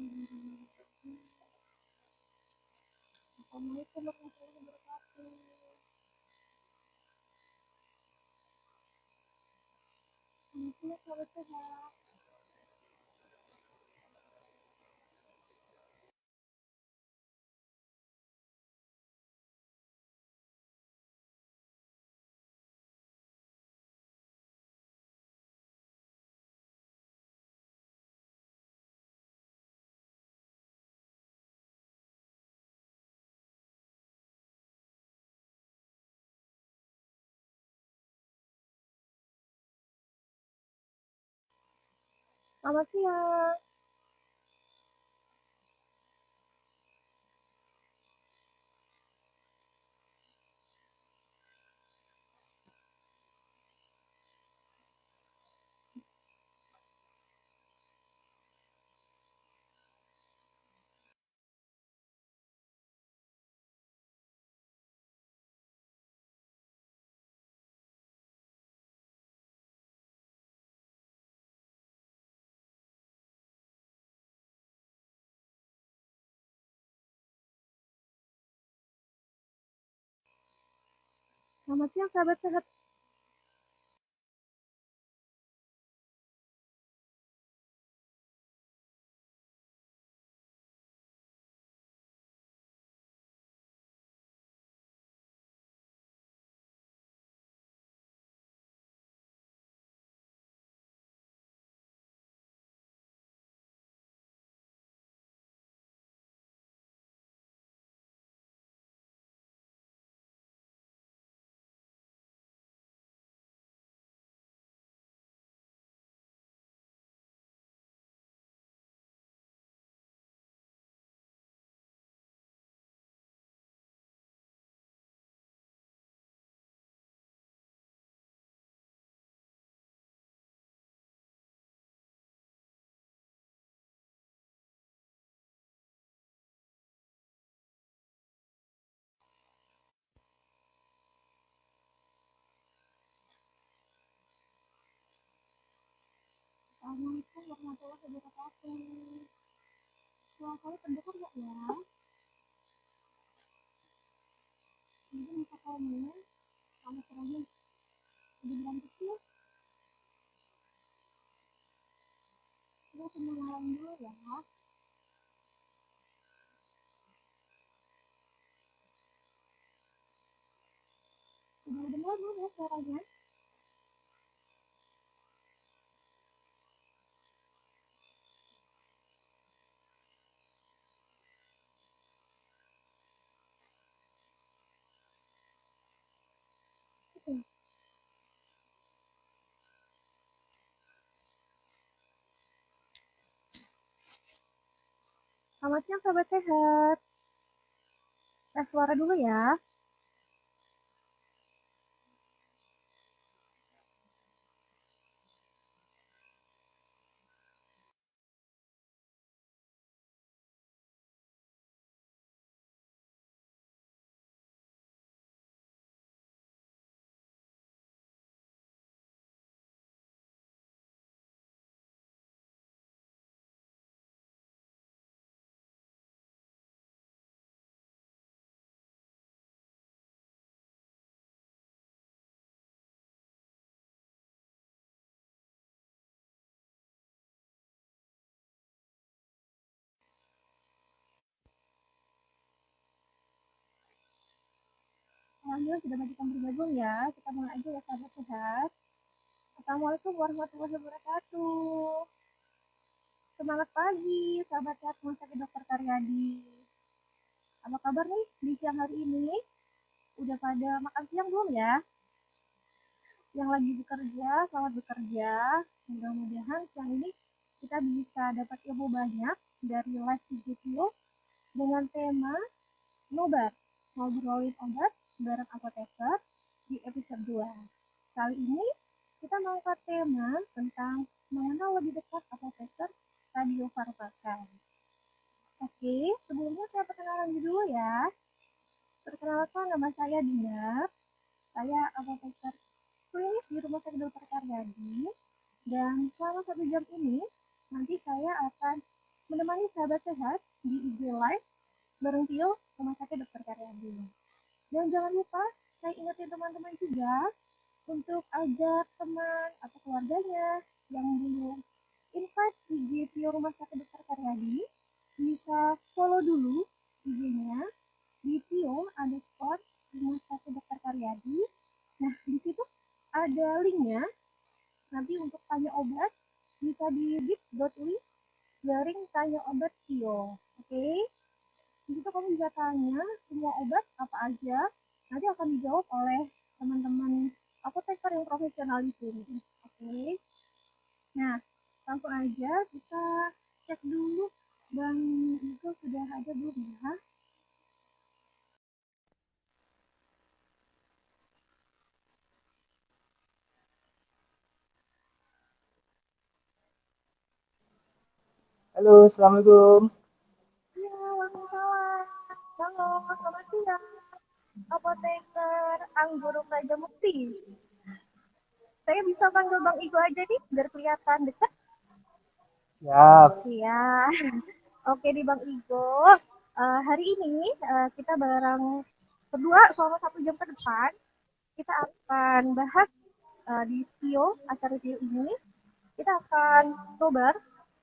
Assalamualaikum warahmatullahi wabarakatuh. Selamat sahabat sehat. Selamat siang. Selamat siang sahabat sehat. Assalamualaikum warahmatullahi wabarakatuh. Suara saya terdengar nggak ya? Mungkin bisa komen kalau suaranya kedengaran kecil. Kita kenalan dulu ya. Sudah dengar belum ya suaranya? Oke. Selamat siang sahabat sehat. Tes suara dulu ya. Alhamdulillah sudah banyak yang bergabung ya. Kita mulai aja ya sahabat sehat. Assalamualaikum warahmatullahi wabarakatuh. Semangat pagi, sahabat sehat Rumah Sakit Dr. Karyadi. Apa kabar nih di siang hari ini? Udah pada makan siang belum ya? Yang lagi bekerja, selamat bekerja. Mudah-mudahan siang ini kita bisa dapat ilmu banyak dari live video dengan tema Nobar, ngobrolin obat bareng apoteker di episode 2. Kali ini kita mengangkat tema tentang mengenal lebih dekat apoteker radiofarmaka. Oke, sebelumnya saya perkenalan dulu ya. Perkenalkan, nama saya Dina. Saya apoteker klinis di Rumah Sakit Dr. Karyadi. Dan selama 1 jam ini, nanti saya akan menemani sahabat sehat di IG Live bareng Tio Rumah Sakit Dr. Karyadi. Dan jangan lupa, saya ingetin teman-teman juga untuk ajak teman atau keluarganya yang belum invite IG Tio Rumah Sakit Dr. Karyadi, bisa follow dulu IG-nya di Tio_Rumah Sakit Dr. Karyadi. Nah, di situ ada linknya. Nanti untuk tanya obat bisa di bit.ly garing tanya obat Tio. Oke? Di situ kamu bisa tanya semua obat apa aja. Nanti akan dijawab oleh teman-teman apoteker yang profesional di sini. Oke? Nah, langsung aja kita cek dulu Bang Igo sudah ada belum ya? Halo, Assalamualaikum. Iya, waalaikumsalam. Halo, selamat siang. Apoteker Anggoro Praja Mukti. Saya bisa panggil Bang Igo aja nih, biar kelihatan dekat. Siap. Iya. Oke di Bang Igo. Hari ini kita bareng berdua selama 1 jam ke depan. Kita akan bahas di Tio, acara Tio ini. Kita akan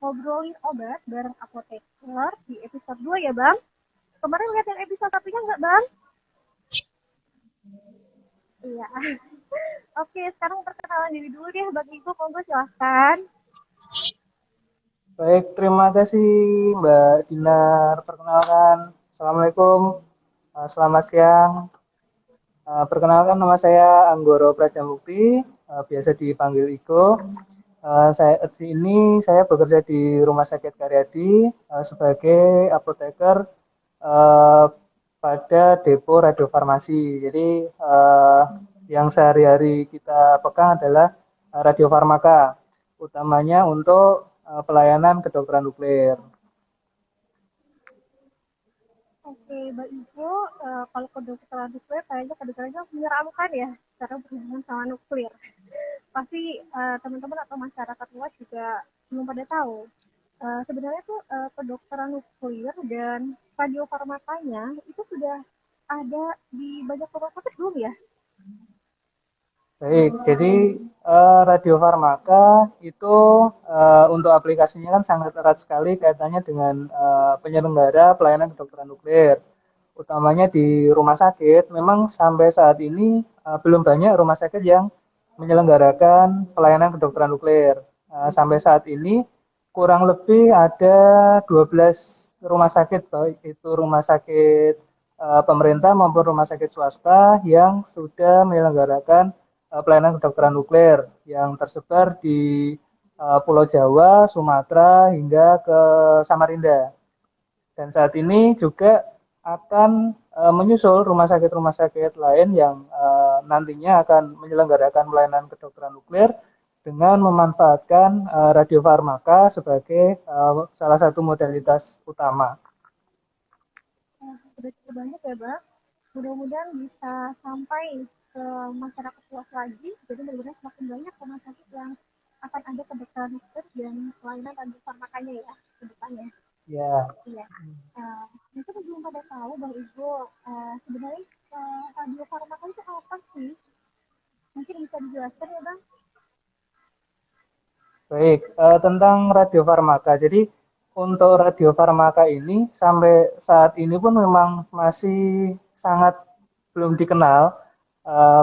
ngobrolin obat bareng apoteker di episode 2 ya Bang. Kemarin lihat yang episode 1-nya nggak Bang? Iya. Oke, sekarang perkenalan diri dulu deh Bang Igo, monggo silahkan. Baik, terima kasih Mbak Dinar. Perkenalkan, Assalamualaikum. Selamat siang. Perkenalkan nama saya Anggoro Prajamukti, biasa dipanggil Iko. Di sini saya bekerja di Rumah Sakit Karyadi sebagai apoteker eh, pada Depo Radiofarmasi. Jadi yang sehari-hari kita pegang adalah radiofarmaka, utamanya untuk pelayanan kedokteran nuklir. Oke, Mbak Ivo, kalau kedokteran nuklir kayaknya kedokterannya menyeramkan ya, karena berhubungan sama nuklir. Pasti teman-teman atau masyarakat luas juga belum pada tahu. Sebenarnya tuh kedokteran nuklir dan radiofarmakanya itu sudah ada di banyak rumah sakit belum ya? Baik, jadi radiofarmaka itu untuk aplikasinya kan sangat erat sekali kaitannya dengan penyelenggara pelayanan kedokteran nuklir. Utamanya di rumah sakit, memang sampai saat ini belum banyak rumah sakit yang menyelenggarakan pelayanan kedokteran nuklir. Sampai saat ini kurang lebih ada 12 rumah sakit, baik itu rumah sakit pemerintah maupun rumah sakit swasta yang sudah menyelenggarakan pelayanan kedokteran nuklir yang tersebar di Pulau Jawa, Sumatera, hingga ke Samarinda. Dan saat ini juga akan menyusul rumah sakit lain yang nantinya akan menyelenggarakan pelayanan kedokteran nuklir dengan memanfaatkan radiofarmaka sebagai salah satu modalitas utama. Sudah cukup banyak ya, Bang. Mudah-mudahan bisa sampai ke masyarakat luas lagi. Jadi mudah-mudahan semakin banyak rumah sakit yang akan ada kedokteran nuklir dan pelayanan radiofarmakanya ya ke depannya. Ya, Iya. Mungkin belum pada tahu Bang Igo, sebenarnya radiofarmaka itu apa sih? Mungkin bisa dijelaskan ya Bang? baik. Tentang radiofarmaka. Jadi untuk radiofarmaka ini sampai saat ini pun memang masih sangat belum dikenal,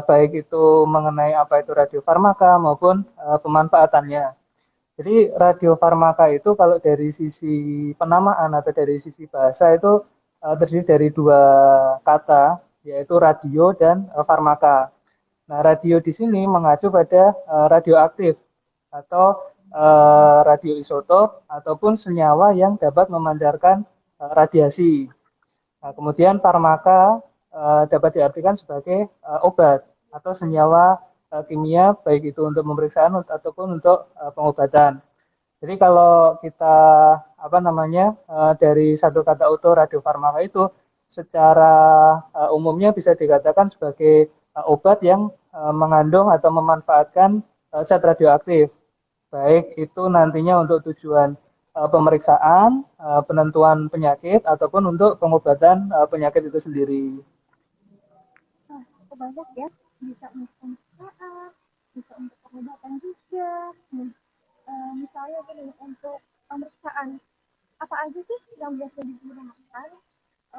baik itu mengenai apa itu radiofarmaka maupun pemanfaatannya. Jadi radiofarmaka itu kalau dari sisi penamaan atau dari sisi bahasa itu terdiri dari dua kata, yaitu radio dan farmaka. Nah, radio di sini mengacu pada radioaktif atau radioisotop ataupun senyawa yang dapat memancarkan radiasi. Nah, kemudian farmaka dapat diartikan sebagai obat atau senyawa kimia baik itu untuk pemeriksaan ataupun untuk pengobatan. Jadi kalau kita apa namanya dari satu kata utuh radiofarmaka itu secara umumnya bisa dikatakan sebagai obat yang mengandung atau memanfaatkan zat radioaktif, baik itu nantinya untuk tujuan pemeriksaan, penentuan penyakit ataupun untuk pengobatan penyakit itu sendiri. Wah, cukup banyak ya. Bisa untuk pemeriksaan, bisa untuk pengobatan juga. Nih, misalnya gini, untuk pemeriksaan, apa aja sih yang biasa digunakan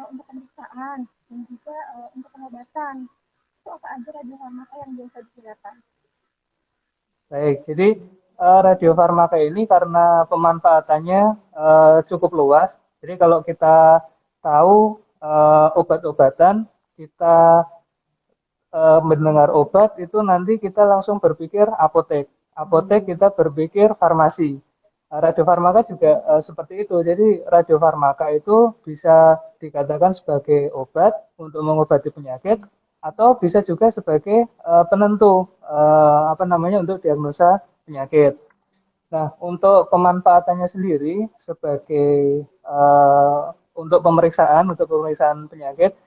untuk pemeriksaan dan juga untuk pengobatan? Itu apa aja radiofarmaka yang biasa digunakan? Baik, jadi radiofarmaka ini karena pemanfaatannya cukup luas. Jadi kalau kita tahu obat-obatan, kita mendengar obat itu nanti kita langsung berpikir apotek. Apotek kita berpikir farmasi. Radiofarmaka juga seperti itu. Jadi radiofarmaka itu bisa dikatakan sebagai obat untuk mengobati penyakit atau bisa juga sebagai penentu apa namanya untuk diagnosa penyakit. Nah, untuk pemanfaatannya sendiri sebagai untuk pemeriksaan penyakit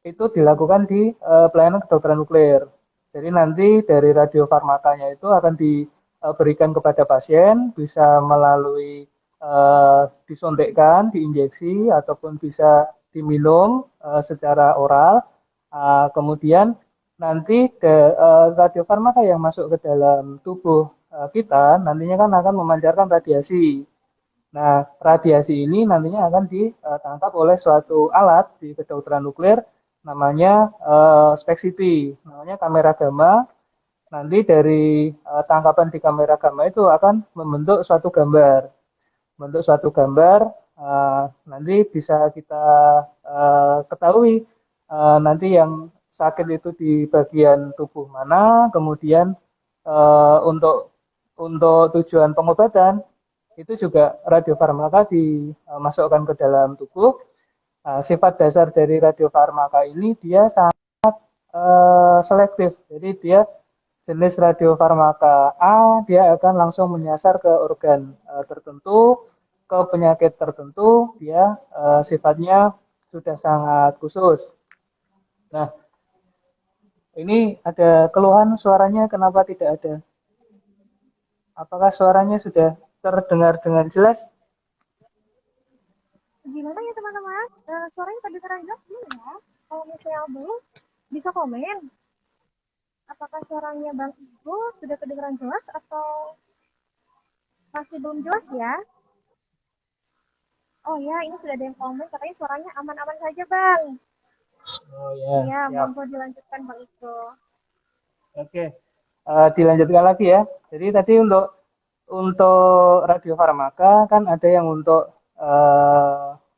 itu dilakukan di pelayanan kedokteran nuklir. Jadi nanti dari radiofarmakanya itu akan diberikan kepada pasien, bisa melalui disuntikkan, diinjeksi, ataupun bisa diminum secara oral. Kemudian nanti radiofarmaka yang masuk ke dalam tubuh kita nantinya kan akan memancarkan radiasi. Nah, radiasi ini nantinya akan ditangkap oleh suatu alat di kedokteran nuklir namanya SPECT, namanya kamera gamma. Nanti dari tangkapan di kamera gamma itu akan membentuk suatu gambar. Membentuk suatu gambar nanti bisa kita ketahui nanti yang sakit itu di bagian tubuh mana, kemudian untuk tujuan pengobatan itu juga radiofarmaka dimasukkan ke dalam tubuh. Sifat dasar dari radiofarmaka ini dia sangat selektif. Jadi dia jenis radiofarmaka A dia akan langsung menyasar ke organ tertentu, ke penyakit tertentu, dia sifatnya sudah sangat khusus. Nah, ini ada keluhan suaranya kenapa tidak ada? Apakah suaranya sudah terdengar dengan jelas? Gimana ya teman-teman? Suaranya kedengaran jelas belum ya? Kalau misalnya belum, bisa komen. Apakah suaranya Bang Ibu sudah kedengaran jelas atau masih belum jelas ya? Oh ya, ini sudah ada yang komen katanya suaranya aman-aman saja Bang. Oh ya, Iya, siap. monggo dilanjutkan Bang Ibu. Oke, dilanjutkan lagi ya. Jadi tadi untuk radiofarmaka kan ada yang untuk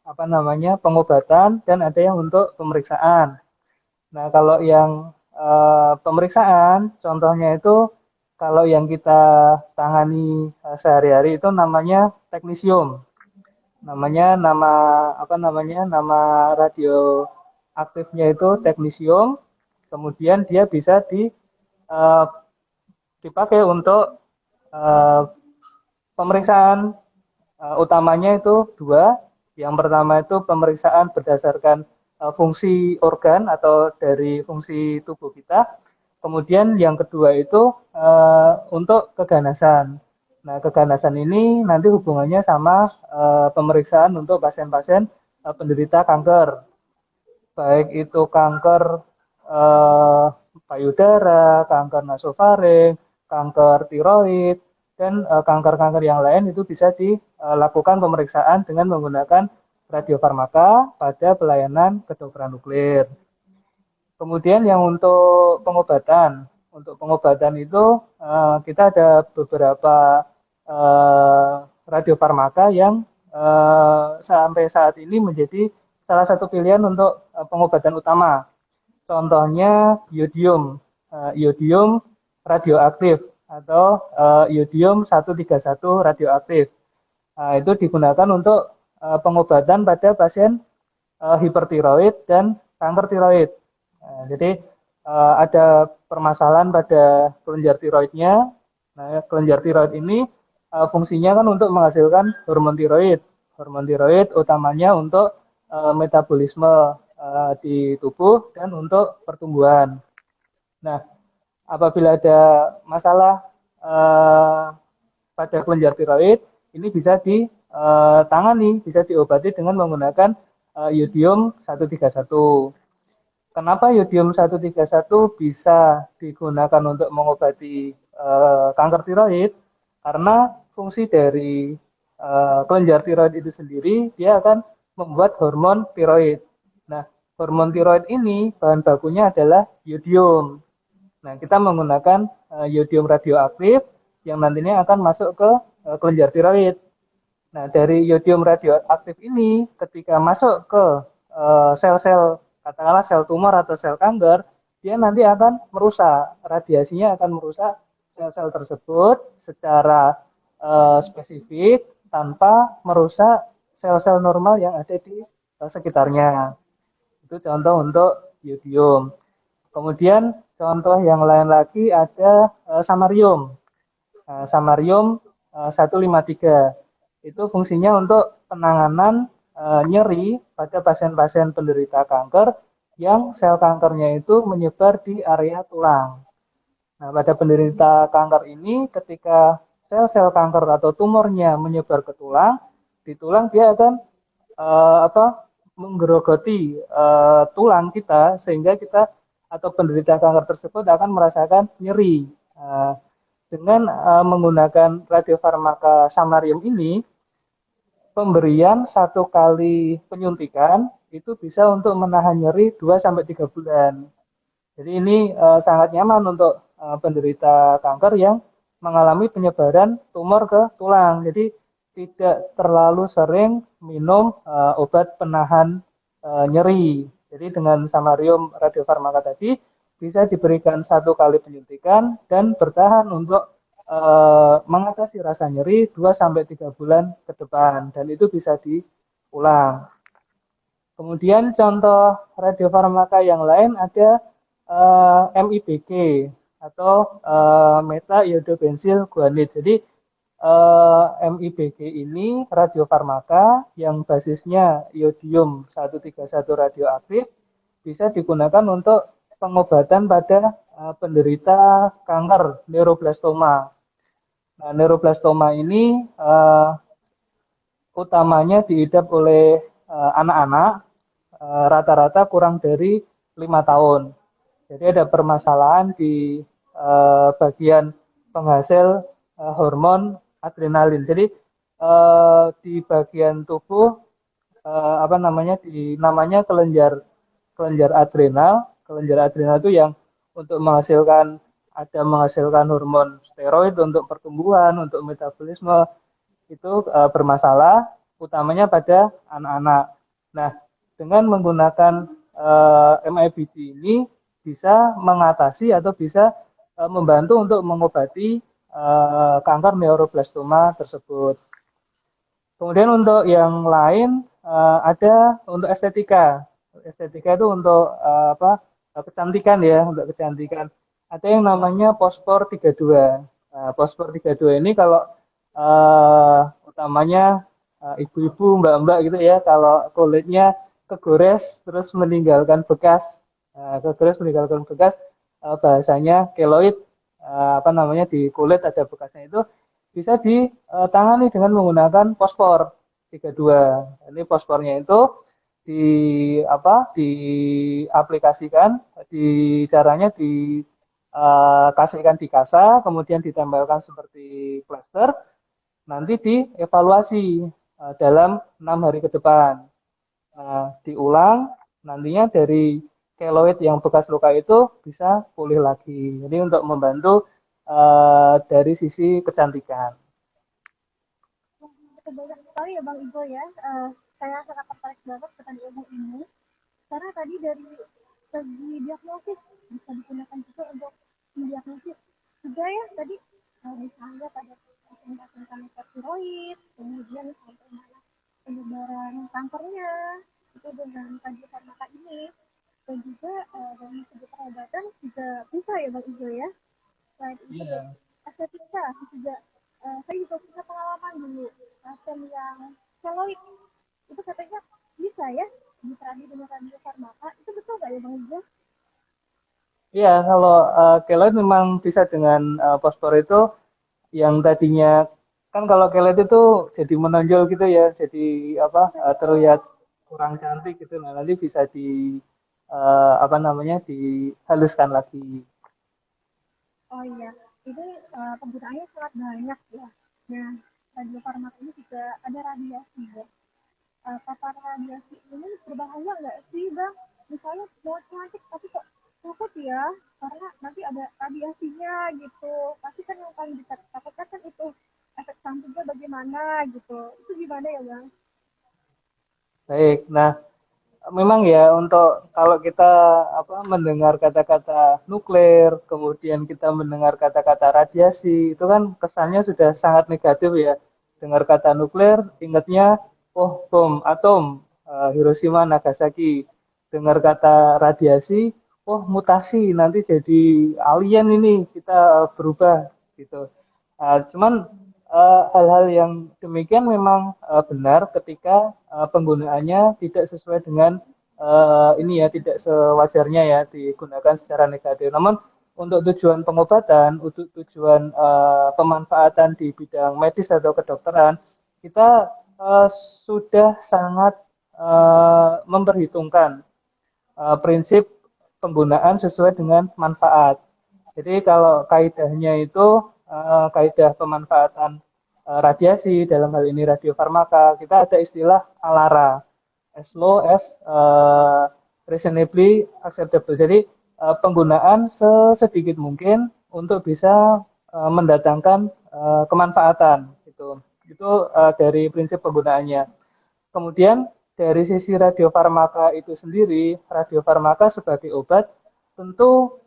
apa namanya pengobatan dan ada yang untuk pemeriksaan. Nah, kalau yang pemeriksaan, contohnya itu kalau yang kita tangani sehari-hari itu namanya teknisium. Nama radioaktifnya itu teknisium. Kemudian dia bisa eh, dipakai untuk eh, pemeriksaan utamanya itu dua. Yang pertama itu pemeriksaan berdasarkan fungsi organ atau dari fungsi tubuh kita. Kemudian yang kedua itu untuk keganasan. Nah, keganasan ini nanti hubungannya sama pemeriksaan untuk pasien-pasien penderita kanker. Baik itu kanker eh, payudara, kanker nasofaring, kanker tiroid, dan kanker-kanker yang lain itu bisa dilakukan pemeriksaan dengan menggunakan radiofarmaka pada pelayanan kedokteran nuklir. Kemudian yang untuk pengobatan itu kita ada beberapa radiofarmaka yang sampai saat ini menjadi salah satu pilihan untuk pengobatan utama. Contohnya iodium radioaktif atau iodium 131 radioaktif. Nah, itu digunakan untuk pengobatan pada pasien hipertiroid dan kanker tiroid. Nah, jadi ada permasalahan pada kelenjar tiroidnya. Nah, kelenjar tiroid ini fungsinya kan untuk menghasilkan hormon tiroid. Hormon tiroid utamanya untuk metabolisme di tubuh dan untuk pertumbuhan. Nah, apabila ada masalah pada kelenjar tiroid, ini bisa ditangani, bisa diobati dengan menggunakan yodium 131. Kenapa yodium 131 bisa digunakan untuk mengobati kanker tiroid? Karena fungsi dari kelenjar tiroid itu sendiri, dia akan membuat hormon tiroid. Nah, hormon tiroid ini bahan bakunya adalah yodium. Nah, kita menggunakan yodium radioaktif yang nantinya akan masuk ke kelenjar tiroid. Nah, dari yodium radioaktif ini ketika masuk ke sel-sel, katakanlah sel tumor atau sel kanker, dia nanti akan merusak, radiasinya akan merusak sel-sel tersebut secara spesifik tanpa merusak sel-sel normal yang ada di sekitarnya. Itu contoh untuk yodium. Kemudian contoh yang lain lagi ada samarium. Samarium 153 itu fungsinya untuk penanganan nyeri pada pasien-pasien penderita kanker yang sel kankernya itu menyebar di area tulang. Nah, pada penderita kanker ini ketika sel-sel kanker atau tumornya menyebar ke tulang, di tulang dia akan menggerogoti tulang kita sehingga kita atau penderita kanker tersebut akan merasakan nyeri. Dengan menggunakan radiofarmaka samarium ini, pemberian satu kali penyuntikan itu bisa untuk menahan nyeri 2 sampai 3 bulan. Jadi ini sangat nyaman untuk penderita kanker yang mengalami penyebaran tumor ke tulang. Jadi tidak terlalu sering minum obat penahan nyeri. Jadi dengan samarium radiofarmaka tadi bisa diberikan satu kali penyuntikan dan bertahan untuk mengatasi rasa nyeri 2 sampai 3 bulan ke depan dan itu bisa diulang. Kemudian contoh radiofarmaka yang lain ada MIBG atau meta iodobensil guanid. Jadi MIBG ini radiofarmaka yang basisnya iodium 131 radioaktif bisa digunakan untuk pengobatan pada penderita kanker neuroblastoma. Nah, neuroblastoma ini utamanya diidap oleh anak-anak rata-rata kurang dari 5 tahun. Jadi ada permasalahan di bagian penghasil hormon adrenalin. Jadi di bagian tubuh namanya kelenjar kelenjar adrenal. Kelenjar adrenal itu yang untuk menghasilkan hormon steroid untuk pertumbuhan, untuk metabolisme itu bermasalah utamanya pada anak-anak. Nah, dengan menggunakan MIBG ini bisa mengatasi atau bisa membantu untuk mengobati kanker neuroblastoma tersebut. Kemudian untuk yang lain ada untuk estetika. Estetika itu untuk kecantikan ya, untuk kecantikan. Ada yang namanya Pospor 32. Nah, Pospor 32 ini kalau utamanya ibu-ibu, mbak-mbak gitu ya, kalau kulitnya kegores terus meninggalkan bekas, bahasanya keloid, di kulit ada bekasnya itu bisa ditangani dengan menggunakan Pospor 32. Ini Pospornya itu di diaplikasikan, caranya dikasihkan di kasa, kemudian ditempelkan seperti plester, nanti dievaluasi dalam 6 hari ke depan. Nah, diulang, nantinya dari keloid yang bekas luka itu bisa pulih lagi. Jadi untuk membantu dari sisi kecantikan. Banyak sekali ya Bang Igo ya. Saya sangat tertarik banget dengan ilmu ini. Karena tadi dari segi diagnosis bisa digunakan juga untuk mendiagnosis juga ya tadi misalnya pada pasien-pasien kanker tiroid, kemudian sampai mana penyebaran kankernya itu dengan farmaka ini dan juga dari segi pengobatan juga bisa ya Bang Ijo ya. Selain itu dari Iya. estetika juga saya juga punya pengalaman dulu pasien yang keloid itu katanya bisa ya diterapi dengan farmaka itu betul nggak ya Bang Ijo? Iya, kalau keloid memang bisa dengan fosfor itu yang tadinya kan kalau kelet itu jadi menonjol gitu ya, jadi apa Betul. terlihat kurang cantik gitu. Nah, nanti bisa di apa namanya dihaluskan lagi. Oh iya, ini penggunaannya sangat banyak ya. Nah, radiofarmaka ini juga ada radiasi ya. Paparan radiasi ini berbahaya nggak sih, Bang? Misalnya mau cantik tapi kok takut ya, karena nanti ada radiasinya gitu. Pasti kan yang paling ditakutkan kan itu efek sampingnya bagaimana gitu. Itu gimana ya, Bang? Baik. Nah, memang ya untuk kalau kita apa mendengar kata-kata nuklir, kemudian kita mendengar kata-kata radiasi, itu kan kesannya sudah sangat negatif ya. Dengar kata nuklir, ingatnya oh bom atom, Hiroshima Nagasaki. Dengar kata radiasi, oh mutasi nanti jadi alien ini kita berubah gitu. Cuman hal-hal yang demikian memang benar ketika penggunaannya tidak sesuai dengan ini ya, tidak sewajarnya ya digunakan secara negatif. Namun untuk tujuan pengobatan, untuk tujuan pemanfaatan di bidang medis atau kedokteran, kita sudah sangat memperhitungkan prinsip penggunaan sesuai dengan manfaat. Jadi kalau kaidahnya itu kaidah pemanfaatan radiasi dalam hal ini radiofarmaka, kita ada istilah ALARA, as low as reasonably acceptable. Jadi penggunaan sesedikit mungkin untuk bisa mendatangkan kemanfaatan gitu. Itu dari prinsip penggunaannya. Kemudian dari sisi radiofarmaka itu sendiri, radiofarmaka sebagai obat tentu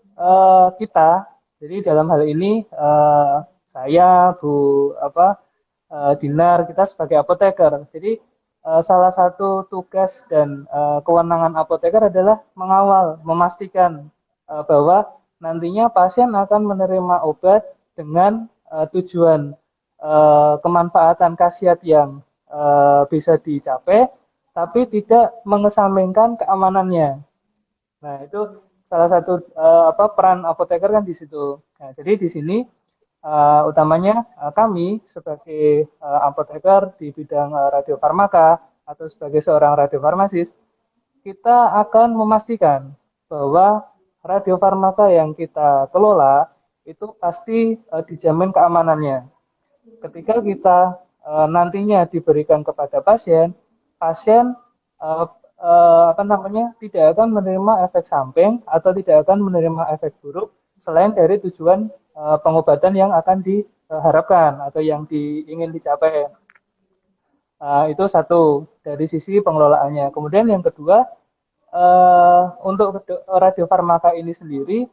kita, jadi dalam hal ini saya, Bu Dinar, kita sebagai apoteker. Jadi salah satu tugas dan kewenangan apoteker adalah mengawal, memastikan bahwa nantinya pasien akan menerima obat dengan tujuan kemanfaatan khasiat yang bisa dicapai, tapi tidak mengesampingkan keamanannya. Nah, itu salah satu peran apoteker kan di situ. Nah, jadi di sini utamanya kami sebagai apoteker di bidang radiofarmaka atau sebagai seorang radiofarmasis, kita akan memastikan bahwa radiofarmaka yang kita kelola itu pasti dijamin keamanannya. Ketika kita nantinya diberikan kepada pasien, pasien uh, apa namanya tidak akan menerima efek samping atau tidak akan menerima efek buruk selain dari tujuan pengobatan yang akan diharapkan atau yang ingin dicapai. Itu satu dari sisi pengelolaannya. Kemudian yang kedua, untuk radiofarmaka ini sendiri,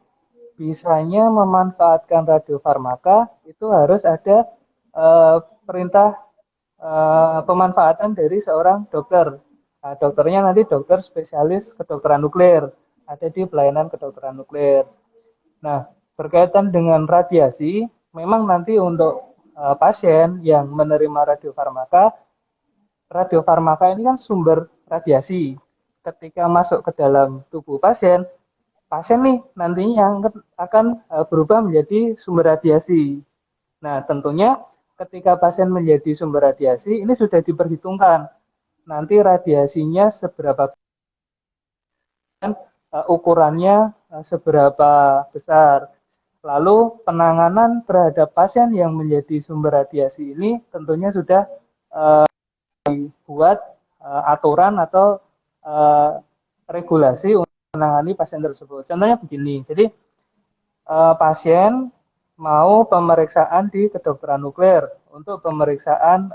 bisanya memanfaatkan radiofarmaka itu harus ada perintah pemanfaatan dari seorang dokter. Nah, dokternya nanti dokter spesialis kedokteran nuklir, ada di pelayanan kedokteran nuklir. Nah, berkaitan dengan radiasi, memang nanti untuk pasien yang menerima radiofarmaka ini kan sumber radiasi. Ketika masuk ke dalam tubuh pasien, pasien nih nantinya yang akan berubah menjadi sumber radiasi. Nah, tentunya ketika pasien menjadi sumber radiasi, ini sudah diperhitungkan. Nanti radiasinya seberapa ukurannya seberapa besar. Lalu penanganan terhadap pasien yang menjadi sumber radiasi ini tentunya sudah buat aturan atau uh, regulasi untuk menangani pasien tersebut. Contohnya begini, jadi pasien mau pemeriksaan di kedokteran nuklir untuk pemeriksaan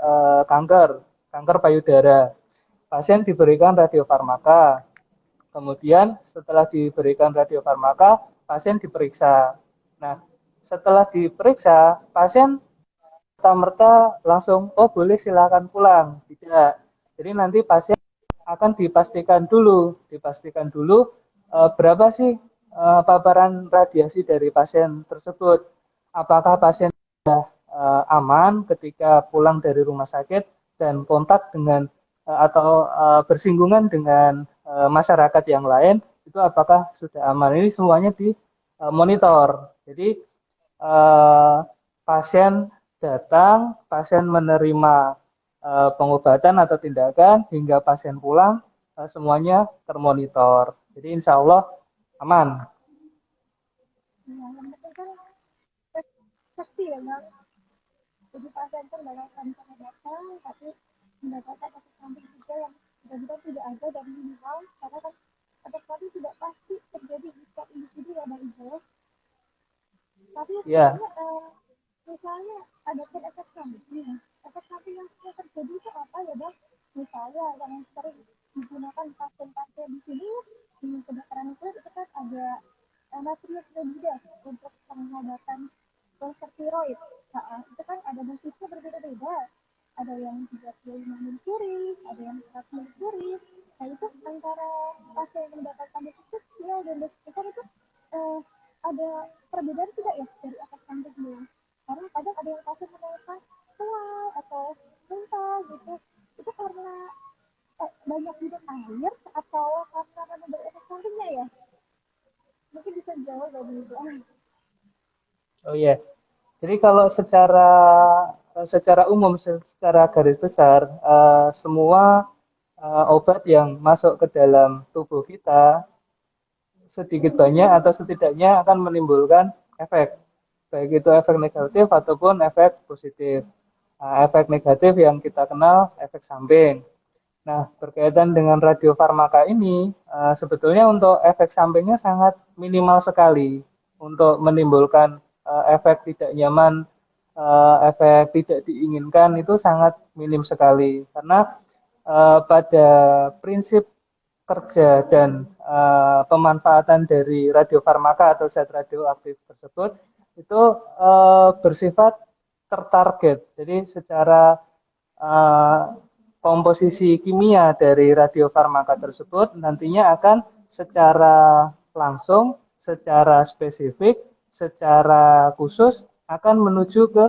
kanker payudara. Pasien diberikan radiofarmaka. Kemudian setelah diberikan radiofarmaka, pasien diperiksa. Nah, setelah diperiksa, pasien merta langsung, oh boleh silakan pulang. Tidak. Jadi nanti pasien akan dipastikan dulu berapa sih paparan radiasi dari pasien tersebut. Apakah pasien aman ketika pulang dari rumah sakit dan kontak dengan atau bersinggungan dengan masyarakat yang lain, itu apakah sudah aman. Ini semuanya dimonitor. Jadi pasien datang, pasien menerima pengobatan atau tindakan hingga pasien pulang, semuanya termonitor. Jadi insya Allah aman. Ya, yang penting kan seksi ya bang. Jadi pasien pun dalam datang, tapi mendapatkan efek samping juga yang mudah-mudahan tidak ada dan minimal, karena kan efek samping tidak pasti terjadi di setiap individu ya bang Ijo. Tapi Ya, sebenarnya misalnya ada pun efek samping, efek samping yang sering terjadi itu apa ya bang? Misalnya yang sering digunakan pasien-pasien di sini di kedokteran kulit itu kan ada natrium cyanida untuk pengobatan kortikosteroid. Nah, itu kan ada dosisnya berbeda-beda. Ada yang 35 merkuri, ada yang 100 merkuri. Nah, itu antara pasien yang mendapatkan dosis kecil dan dosis besar itu eh, ada perbedaan tidak ya dari efek sampingnya? Karena kadang ada yang pasien mengalami mual atau muntah gitu. Itu karena banyak minum air atau karena memang dari efek sampingnya ya? Mungkin bisa jawab dari itu. oh iya. Jadi kalau secara umum, secara garis besar, semua obat yang masuk ke dalam tubuh kita sedikit banyak atau setidaknya akan menimbulkan efek, baik itu efek negatif ataupun efek positif. Nah, efek negatif yang kita kenal efek samping. Nah, berkaitan dengan radiofarmaka ini, sebetulnya untuk efek sampingnya sangat minimal sekali untuk menimbulkan efek tidak nyaman, efek tidak diinginkan itu sangat minim sekali. Karena pada prinsip kerja dan pemanfaatan dari radiofarmaka atau zat radioaktif tersebut itu bersifat tertarget. Jadi secara uh, komposisi kimia dari radiofarmaka tersebut nantinya akan secara langsung, secara spesifik, secara khusus akan menuju ke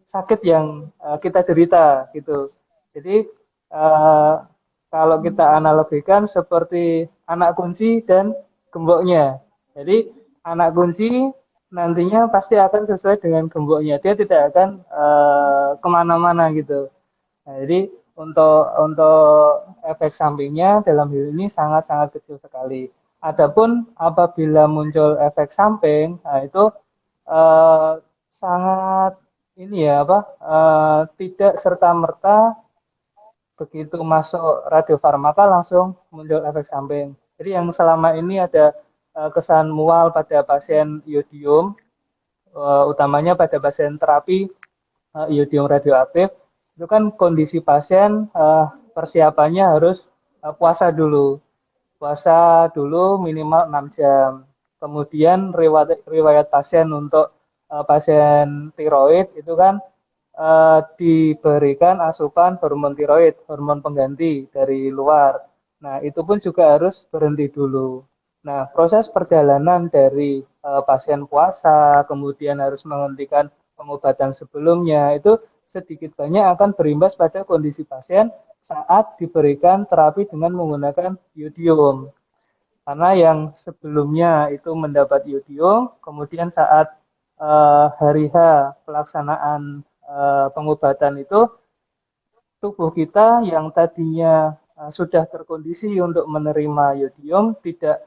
sakit yang kita derita gitu. Jadi uh, kalau kita analogikan seperti anak kunci dan gemboknya. Jadi anak kunci nantinya pasti akan sesuai dengan gemboknya. Dia tidak akan kemana-mana gitu. Nah, jadi untuk efek sampingnya dalam hal ini sangat-sangat kecil sekali. Adapun apabila muncul efek samping, nah itu eh, sangat ini ya apa tidak serta merta begitu masuk radiofarmaka langsung muncul efek samping. Jadi yang selama ini ada kesan mual pada pasien iodium, utamanya pada pasien terapi iodium radioaktif, itu kan kondisi pasien persiapannya harus puasa dulu minimal 6 jam. Kemudian riwayat pasien untuk pasien tiroid itu kan diberikan asupan hormon tiroid, hormon pengganti dari luar. Nah, itu pun juga harus berhenti dulu. Nah, proses perjalanan dari pasien puasa, kemudian harus menghentikan pengobatan sebelumnya, itu sedikit banyak akan berimbas pada kondisi pasien saat diberikan terapi dengan menggunakan iodium. Karena yang sebelumnya itu mendapat iodium, kemudian saat hari H pelaksanaan pengobatan itu tubuh kita yang tadinya sudah terkondisi untuk menerima yodium tidak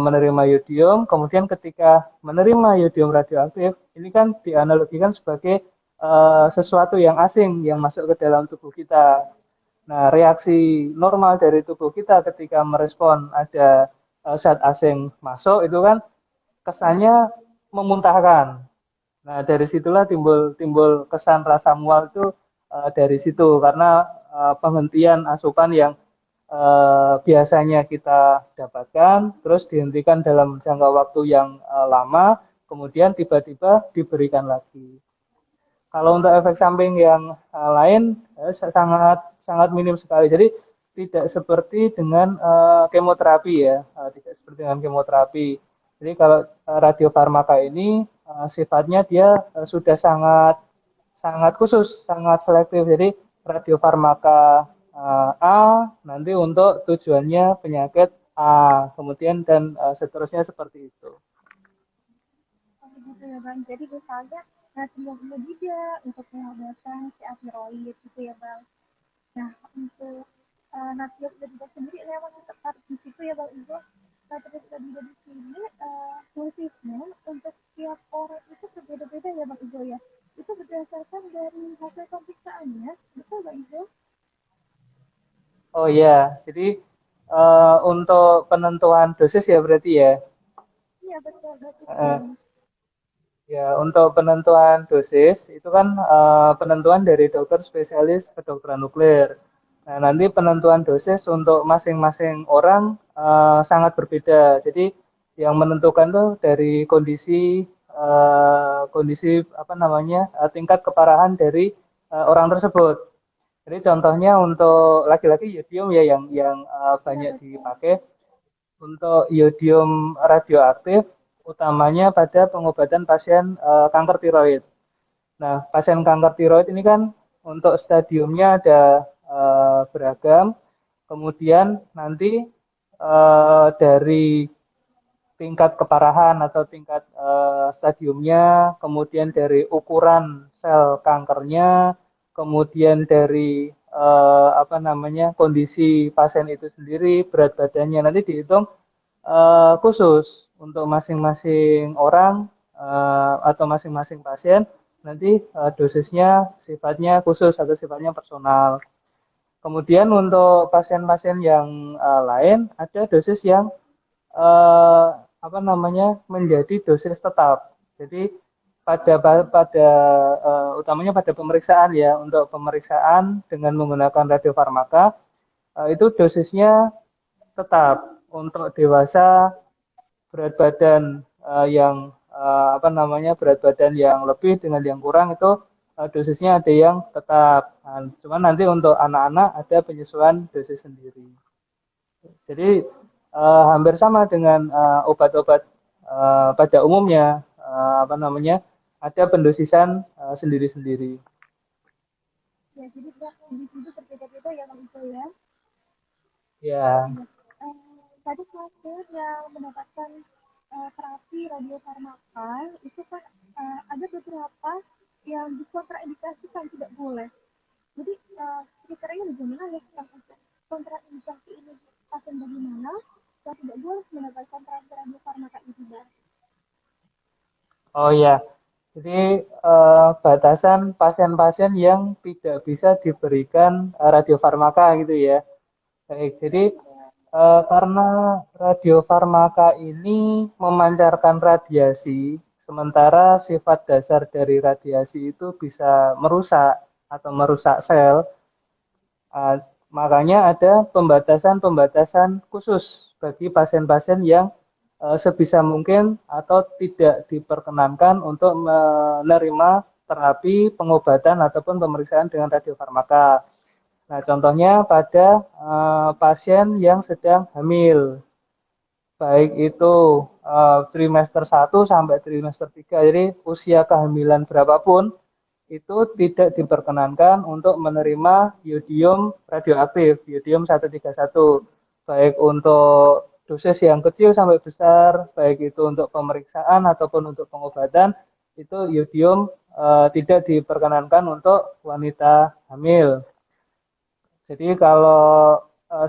menerima yodium, kemudian ketika menerima yodium radioaktif, ini kan dianalogikan sebagai sesuatu yang asing yang masuk ke dalam tubuh kita. Nah, reaksi normal dari tubuh kita ketika merespon ada zat asing masuk itu kan kesannya memuntahkan. Nah, dari situlah timbul timbul kesan rasa mual itu dari situ karena penghentian asupan yang biasanya kita dapatkan terus dihentikan dalam jangka waktu yang lama, kemudian tiba-tiba diberikan lagi. Kalau untuk efek samping yang lain sangat sangat minim sekali. Jadi tidak seperti dengan kemoterapi ya, tidak seperti dengan kemoterapi. Jadi kalau radiofarmaka ini sifatnya dia sudah sangat sangat khusus, sangat selektif. Jadi radiofarmaka A nanti untuk tujuannya penyakit A, kemudian dan seterusnya seperti itu. Oh, gitu ya bang. Jadi misalnya natrium iodida untuk pengobatan steatoid gitu ya Bang. Nah, untuk natrium iodida sendiri memang tepat di situ ya Bang Igo. Natrium iodida di sini fungsinya untuk tiap orang itu berbeda-beda ya Bang Igo ya. Itu berdasarkan dari hasil pemeriksaannya, betul Bang Igo? Oh ya, jadi untuk penentuan dosis ya berarti ya. Iya betul, betul Eh, Bang. Ya, untuk penentuan dosis itu kan penentuan dari dokter spesialis kedokteran nuklir. Nah, nanti penentuan dosis untuk masing-masing orang sangat berbeda. Jadi yang menentukan tuh dari kondisi apa namanya tingkat keparahan dari orang tersebut. Jadi contohnya untuk laki-laki yodium ya yang Iya banyak betul. dipakai untuk iodium radioaktif utamanya pada pengobatan pasien kanker tiroid. Nah, pasien kanker tiroid ini kan untuk stadiumnya ada beragam. Kemudian nanti dari tingkat keparahan atau tingkat stadiumnya, kemudian dari ukuran sel kankernya, kemudian dari apa namanya kondisi pasien itu sendiri, berat badannya nanti dihitung khusus untuk masing-masing orang atau masing-masing pasien nanti dosisnya sifatnya khusus atau sifatnya personal. Kemudian untuk pasien-pasien yang lain ada dosis yang eh, apa namanya menjadi dosis tetap. Jadi pada utamanya pada pemeriksaan ya untuk pemeriksaan dengan menggunakan radiofarmaka itu dosisnya tetap untuk dewasa berat badan yang apa namanya berat badan yang lebih dengan yang kurang itu dosisnya ada yang tetap. Nah, cuman nanti untuk anak-anak ada penyesuaian dosis sendiri. Jadi hampir sama dengan obat-obat pada umumnya apa namanya ada pendosisan sendiri-sendiri. Ya, jadi tiap individu berbeda-beda ya Bang Igo ya. Ya, Iya. Tadi pasien yang mendapatkan terapi radiofarmaka itu kan ada beberapa yang dikontraindikasikan tidak boleh. Jadi kriteria bagaimana ya yang untuk kontraindikasi ini pasien bagaimana yang tidak boleh mendapatkan terapi radiofarmaka itu Bang. oh ya. Jadi batasan pasien-pasien yang tidak bisa diberikan radiofarmaka gitu ya. Baik, Iya jadi betul. karena radiofarmaka ini memancarkan radiasi, sementara sifat dasar dari radiasi itu bisa merusak atau merusak sel, eh, makanya ada pembatasan-pembatasan khusus bagi pasien-pasien yang sebisa mungkin atau tidak diperkenankan untuk menerima terapi, pengobatan ataupun pemeriksaan dengan radiofarmaka. Nah, contohnya pada pasien yang sedang hamil, baik itu trimester 1 sampai trimester 3. Jadi usia kehamilan berapapun itu tidak diperkenankan untuk menerima yodium radioaktif, yodium 131. Baik untuk dosis yang kecil sampai besar, baik itu untuk pemeriksaan ataupun untuk pengobatan, itu yodium tidak diperkenankan untuk wanita hamil. Jadi kalau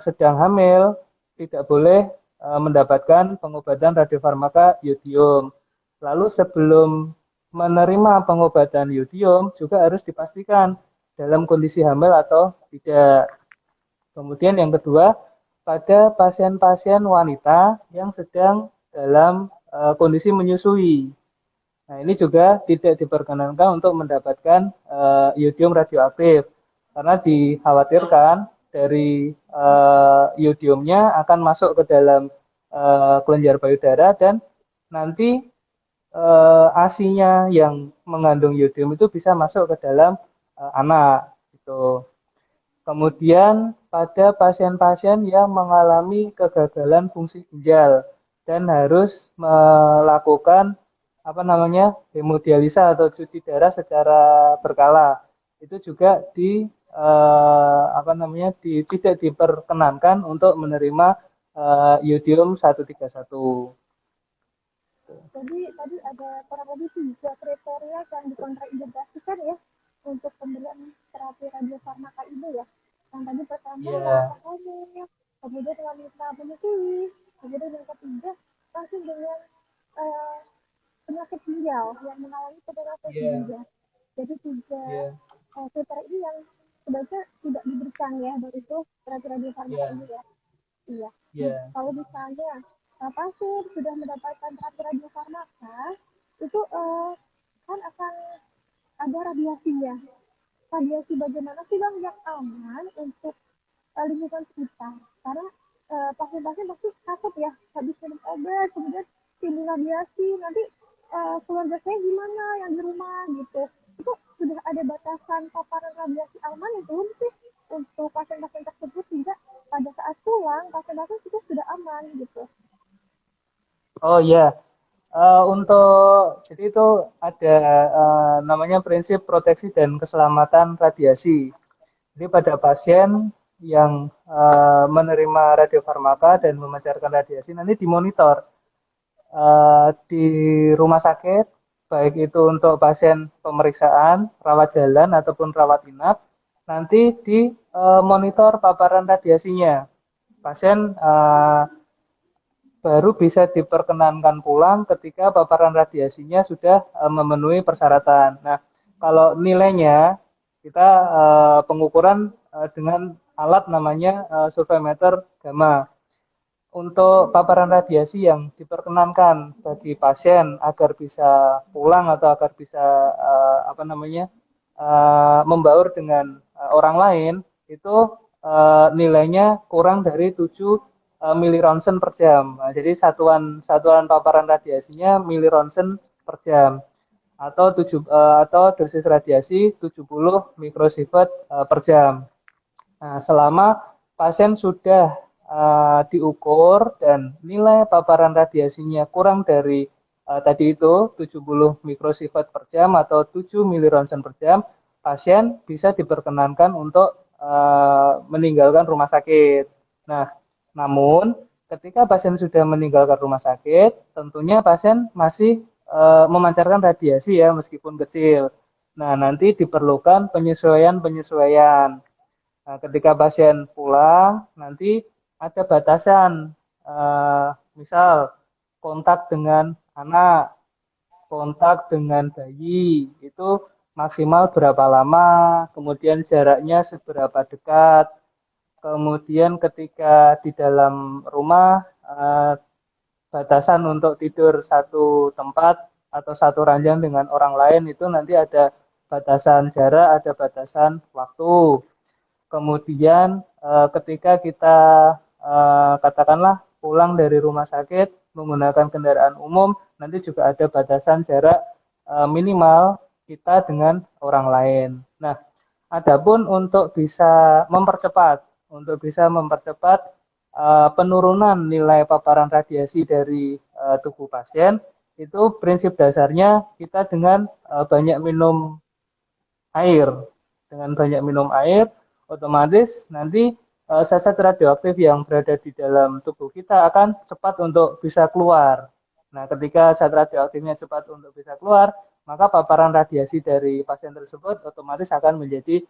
sedang hamil tidak boleh mendapatkan pengobatan radiofarmaka yodium. Lalu sebelum menerima pengobatan yodium juga harus dipastikan dalam kondisi hamil atau tidak. Kemudian yang kedua, pada pasien-pasien wanita yang sedang dalam kondisi menyusui. Nah, ini juga tidak diperkenankan untuk mendapatkan yodium radioaktif karena dikhawatirkan dari yodiumnya akan masuk ke dalam kelenjar payudara dan nanti ASI-nya yang mengandung yodium itu bisa masuk ke dalam anak gitu. Kemudian pada pasien-pasien yang mengalami kegagalan fungsi ginjal dan harus melakukan apa namanya hemodialisa atau cuci darah secara berkala, itu juga apa namanya tidak diperkenankan untuk menerima yodium 131. Jadi tadi ada kurang lebih 3 kriteria yang dikontraindikasikan ya untuk pemberian terapi radiofarmaka ini ya. Yang tadi pertama Iya, wanita hamil, kemudian wanita menyusui, kemudian yang ketiga pasien dengan eh, penyakit ginjal yang mengalami penyakit iya, ginjal. Jadi tiga iya, kriteria ini yang sebaiknya tidak diberikan ya dari itu terapi radiofarmaka iya, ini ya. Iya. Nah, iya, kalau misalnya pasien sudah mendapatkan terapi radiofarmaka, itu kan akan ada radiasinya. Radiasi bagaimana sih bang yang aman untuk lingkungan sekitar? Karena pasien-pasien pasti takut ya, habis minum obat, kemudian timbul radiasi, nanti keluarga saya gimana yang di rumah gitu. Itu sudah ada batasan paparan radiasi aman yang belum sih untuk pasien-pasien tersebut sehingga pada saat pulang pasien-pasien itu sudah aman gitu. oh iya. Untuk jadi itu ada namanya prinsip proteksi dan keselamatan radiasi. Jadi pada pasien yang menerima radiofarmaka dan memancarkan radiasi nanti dimonitor di rumah sakit, baik itu untuk pasien pemeriksaan, rawat jalan ataupun rawat inap, nanti di monitor paparan radiasinya. Pasien baru bisa diperkenankan pulang ketika paparan radiasinya sudah memenuhi persyaratan. Nah, kalau nilainya kita pengukuran dengan alat namanya surveimeter gamma. Untuk paparan radiasi yang diperkenankan bagi pasien agar bisa pulang atau agar bisa apa namanya membaur dengan orang lain itu nilainya kurang dari 7 milironsen per jam. Nah, jadi satuan satuan paparan radiasinya milironsen per jam atau dosis radiasi 70 mikrosievert per jam. Nah, selama pasien sudah diukur dan nilai paparan radiasinya kurang dari tadi itu 70 mikrosievert per jam atau 7 milironsen per jam, pasien bisa diperkenankan untuk meninggalkan rumah sakit. Nah, namun ketika pasien sudah meninggalkan rumah sakit, tentunya pasien masih memancarkan radiasi ya meskipun kecil. Nah, nanti diperlukan penyesuaian-penyesuaian. Nah, ketika pasien pulang, nanti ada batasan, misal kontak dengan anak, kontak dengan bayi, itu maksimal berapa lama, kemudian jaraknya seberapa dekat, kemudian ketika di dalam rumah, batasan untuk tidur satu tempat atau satu ranjang dengan orang lain itu nanti ada batasan jarak, ada batasan waktu. Kemudian ketika kita katakanlah pulang dari rumah sakit menggunakan kendaraan umum, nanti juga ada batasan jarak minimal kita dengan orang lain. Nah, adapun untuk bisa mempercepat penurunan nilai paparan radiasi dari tubuh pasien, itu prinsip dasarnya kita dengan banyak minum air. Dengan banyak minum air, otomatis nanti zat-zat radioaktif yang berada di dalam tubuh kita akan cepat untuk bisa keluar. Nah, ketika zat radioaktifnya cepat untuk bisa keluar, maka paparan radiasi dari pasien tersebut otomatis akan menjadi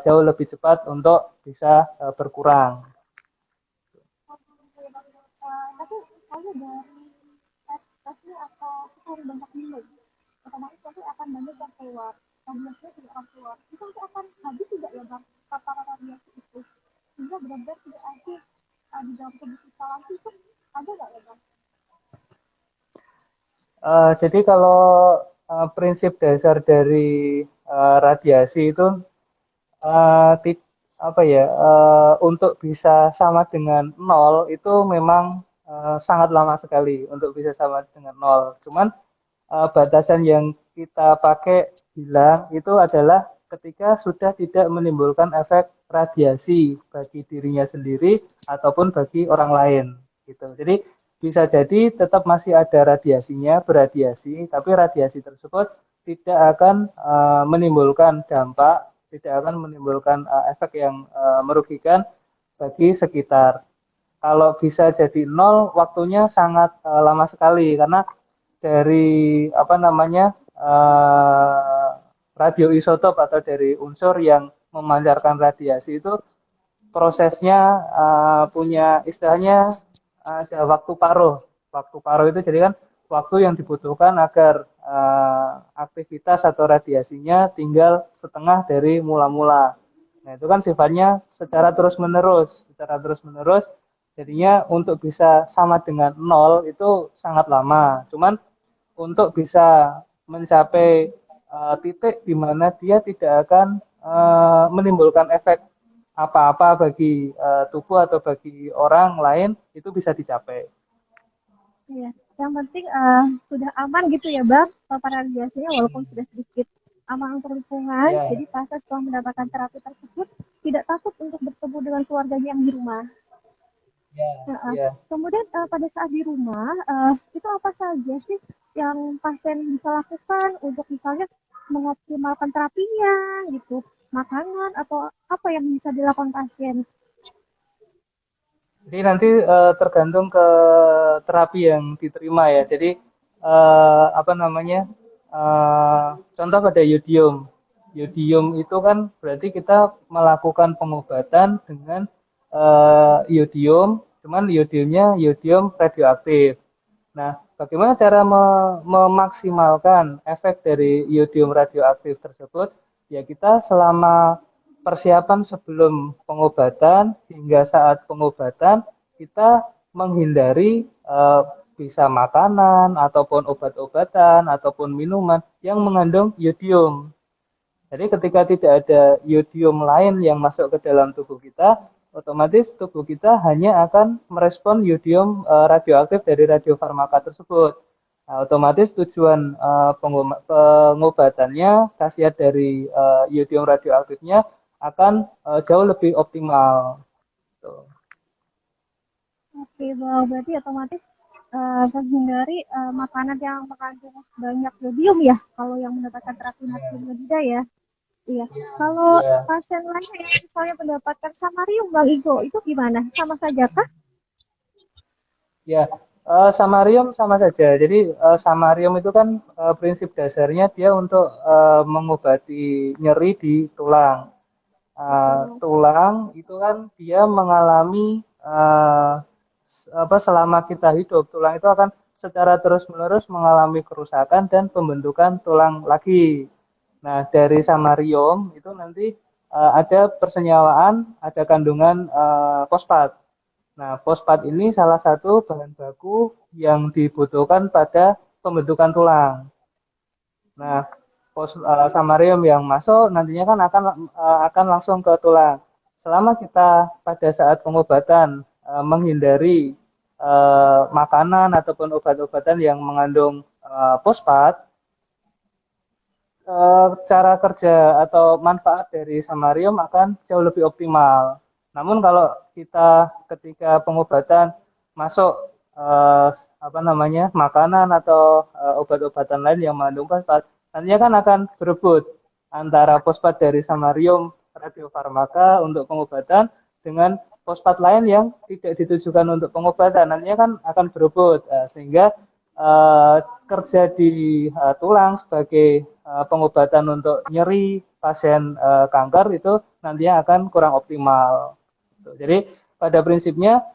jauh lebih cepat untuk bisa berkurang. Tapi saya dari tesnya atau kita harus banyak minum, otomatis nanti akan banyak yang keluar, radiasinya tidak akan keluar, itu nanti akan habis tidak ya bang paparan radiasi itu, sehingga benar-benar tidak ada di dalam tubuh kita lagi itu ada nggak ya bang? Jadi kalau prinsip dasar dari radiasi itu eh, apa ya untuk bisa sama dengan nol itu memang sangat lama sekali untuk bisa sama dengan nol. Cuman batasan yang kita pakai bilang itu adalah ketika sudah tidak menimbulkan efek radiasi bagi dirinya sendiri ataupun bagi orang lain gitu. Jadi bisa jadi tetap masih ada radiasinya, beradiasi, tapi radiasi tersebut tidak akan menimbulkan dampak, tidak akan menimbulkan efek yang merugikan bagi sekitar. Kalau bisa jadi nol, waktunya sangat lama sekali karena dari apa namanya radioisotop atau dari unsur yang memancarkan radiasi itu prosesnya punya istilahnya ada waktu paruh. Waktu paruh itu jadi kan waktu yang dibutuhkan agar aktivitas atau radiasinya tinggal setengah dari mula-mula. Nah, itu kan sifatnya secara terus-menerus. Jadinya untuk bisa sama dengan nol itu sangat lama. Cuman untuk bisa mencapai titik di mana dia tidak akan menimbulkan efek apa-apa bagi tubuh atau bagi orang lain itu bisa dicapai. Iya, yang penting sudah aman gitu ya Bang, paparan biasanya walaupun sudah sedikit aman untuk lingkungan, Ya, jadi pasien setelah mendapatkan terapi tersebut tidak takut untuk bertemu dengan keluarganya yang di rumah. ya, Nah, ya. kemudian pada saat di rumah, itu apa saja sih yang pasien bisa lakukan untuk misalnya mengoptimalkan terapinya gitu, makanan atau apa yang bisa dilakukan pasien? Jadi nanti tergantung ke terapi yang diterima ya. Jadi apa namanya? Contoh pada yodium. Yodium itu kan berarti kita melakukan pengobatan dengan yodium, cuman yodiumnya yodium radioaktif. Nah, bagaimana cara memaksimalkan efek dari yodium radioaktif tersebut? Ya kita selama persiapan sebelum pengobatan hingga saat pengobatan kita menghindari bisa makanan ataupun obat-obatan ataupun minuman yang mengandung yodium. Jadi ketika tidak ada yodium lain yang masuk ke dalam tubuh kita, otomatis tubuh kita hanya akan merespon yodium radioaktif dari radiofarmaka tersebut. Nah, otomatis tujuan pengobatannya, khasiat dari yodium radioaktifnya akan jauh lebih optimal. Tuh. Oke, Bang, berarti otomatis menghindari makanan yang mengandung banyak yodium ya, kalau yang mendapatkan terapi natrium iodida ya. Iya. Kalau Ya, pasien lain yang misalnya mendapatkan samarium Bang Igo, itu gimana? Sama saja kah? ya. Samarium sama saja. Jadi samarium itu kan prinsip dasarnya dia untuk mengobati nyeri di tulang. Betul. Tulang itu kan dia mengalami apa selama kita hidup tulang itu akan secara terus-menerus mengalami kerusakan dan pembentukan tulang lagi. Nah, dari samarium itu nanti ada persenyawaan, ada kandungan fosfat. Nah, fosfat ini salah satu bahan baku yang dibutuhkan pada pembentukan tulang. Nah, samarium yang masuk nantinya kan akan langsung ke tulang. Selama kita pada saat pengobatan menghindari makanan ataupun obat-obatan yang mengandung fosfat, cara kerja atau manfaat dari samarium akan jauh lebih optimal. Namun kalau kita ketika pengobatan masuk eh, apa namanya makanan atau obat-obatan lain yang mengandung fosfat, nantinya kan akan berebut antara fosfat dari samarium radiofarmaka untuk pengobatan dengan fosfat lain yang tidak ditujukan untuk pengobatan. Nantinya kan akan berebut sehingga eh, kerja di tulang sebagai pengobatan untuk nyeri pasien kanker itu nantinya akan kurang optimal. Jadi pada prinsipnya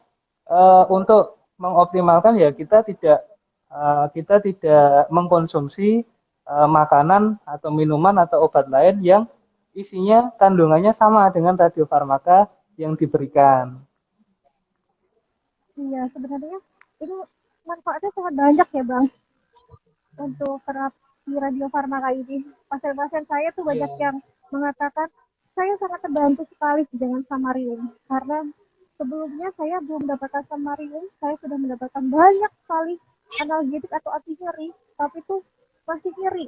untuk mengoptimalkan ya kita tidak mengkonsumsi makanan atau minuman atau obat lain yang isinya kandungannya sama dengan radiofarmaka yang diberikan. Iya, sebenarnya itu manfaatnya sangat banyak ya Bang untuk terapi radiofarmaka ini. Pasien-pasien saya tuh banyak Iya. yang mengatakan saya sangat terbantu sekali dengan samarium karena sebelumnya saya belum mendapatkan samarium, saya sudah mendapatkan banyak sekali analgetik atau anti nyeri, tapi tuh masih nyeri.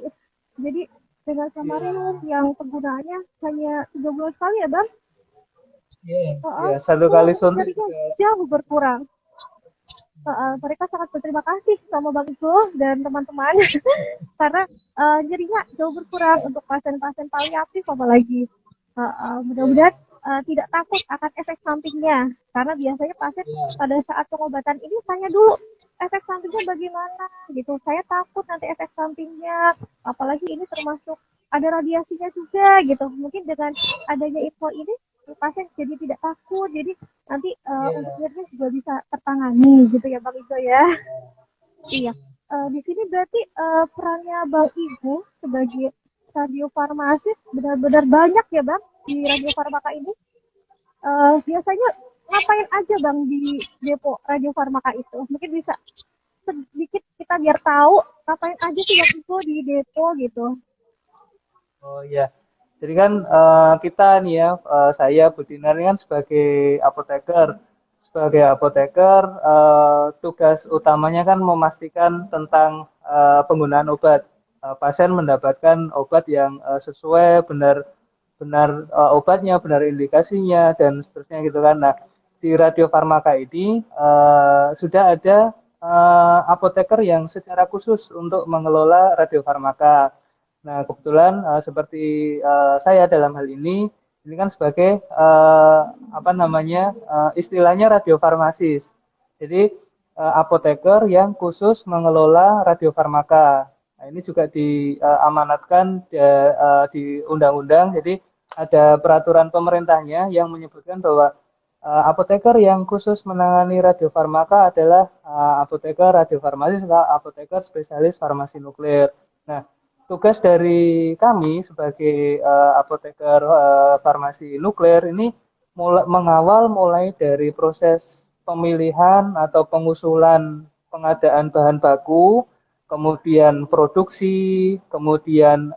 Jadi dengan Iya. samarium yang penggunaannya hanya 3 bulan sekali ya Bang, Iya. oh, Iya. Satu itu kali suntik nyerinya bisa. jauh berkurang. Mereka sangat berterima kasih sama Bang Igo dan teman-teman karena nyerinya jauh berkurang untuk pasien-pasien paliatif apalagi. Iya. Mudah-mudahan tidak takut akan efek sampingnya karena biasanya pasien Iya. pada saat pengobatan ini tanya dulu efek sampingnya bagaimana gitu. Saya takut nanti efek sampingnya, apalagi ini termasuk ada radiasinya juga gitu. Mungkin dengan adanya info ini pasien jadi tidak takut, jadi nanti untuk Iya. nyerinya juga bisa tertangani gitu ya Bang Igo ya. Iya. Di sini berarti perannya Bang Igu sebagai radiofarmasis benar-benar banyak ya Bang di radiofarmaka ini. Biasanya ngapain aja Bang di depo radiofarmaka itu? Mungkin bisa sedikit kita biar tahu ngapain aja sih Bang Igu di depo gitu. Oh iya. Jadi kan kita nih ya, saya Budinar ini kan sebagai apoteker. Sebagai apoteker, tugas utamanya kan memastikan tentang penggunaan obat. Pasien mendapatkan obat yang sesuai, benar obatnya, benar indikasinya, dan seterusnya gitu kan. Nah, di radiofarmaka ini sudah ada apoteker yang secara khusus untuk mengelola radiofarmaka. Nah, kebetulan seperti saya dalam hal ini kan sebagai apa namanya istilahnya radiofarmasis. Jadi apoteker yang khusus mengelola radiofarmaka. Nah, ini juga diamanatkan di undang-undang. Jadi ada peraturan pemerintahnya yang menyebutkan bahwa apoteker yang khusus menangani radiofarmaka adalah apoteker radiofarmasis atau apoteker spesialis farmasi nuklir. Nah, tugas dari kami sebagai apoteker farmasi nuklir ini mengawal mulai dari proses pemilihan atau pengusulan pengadaan bahan baku, kemudian produksi, kemudian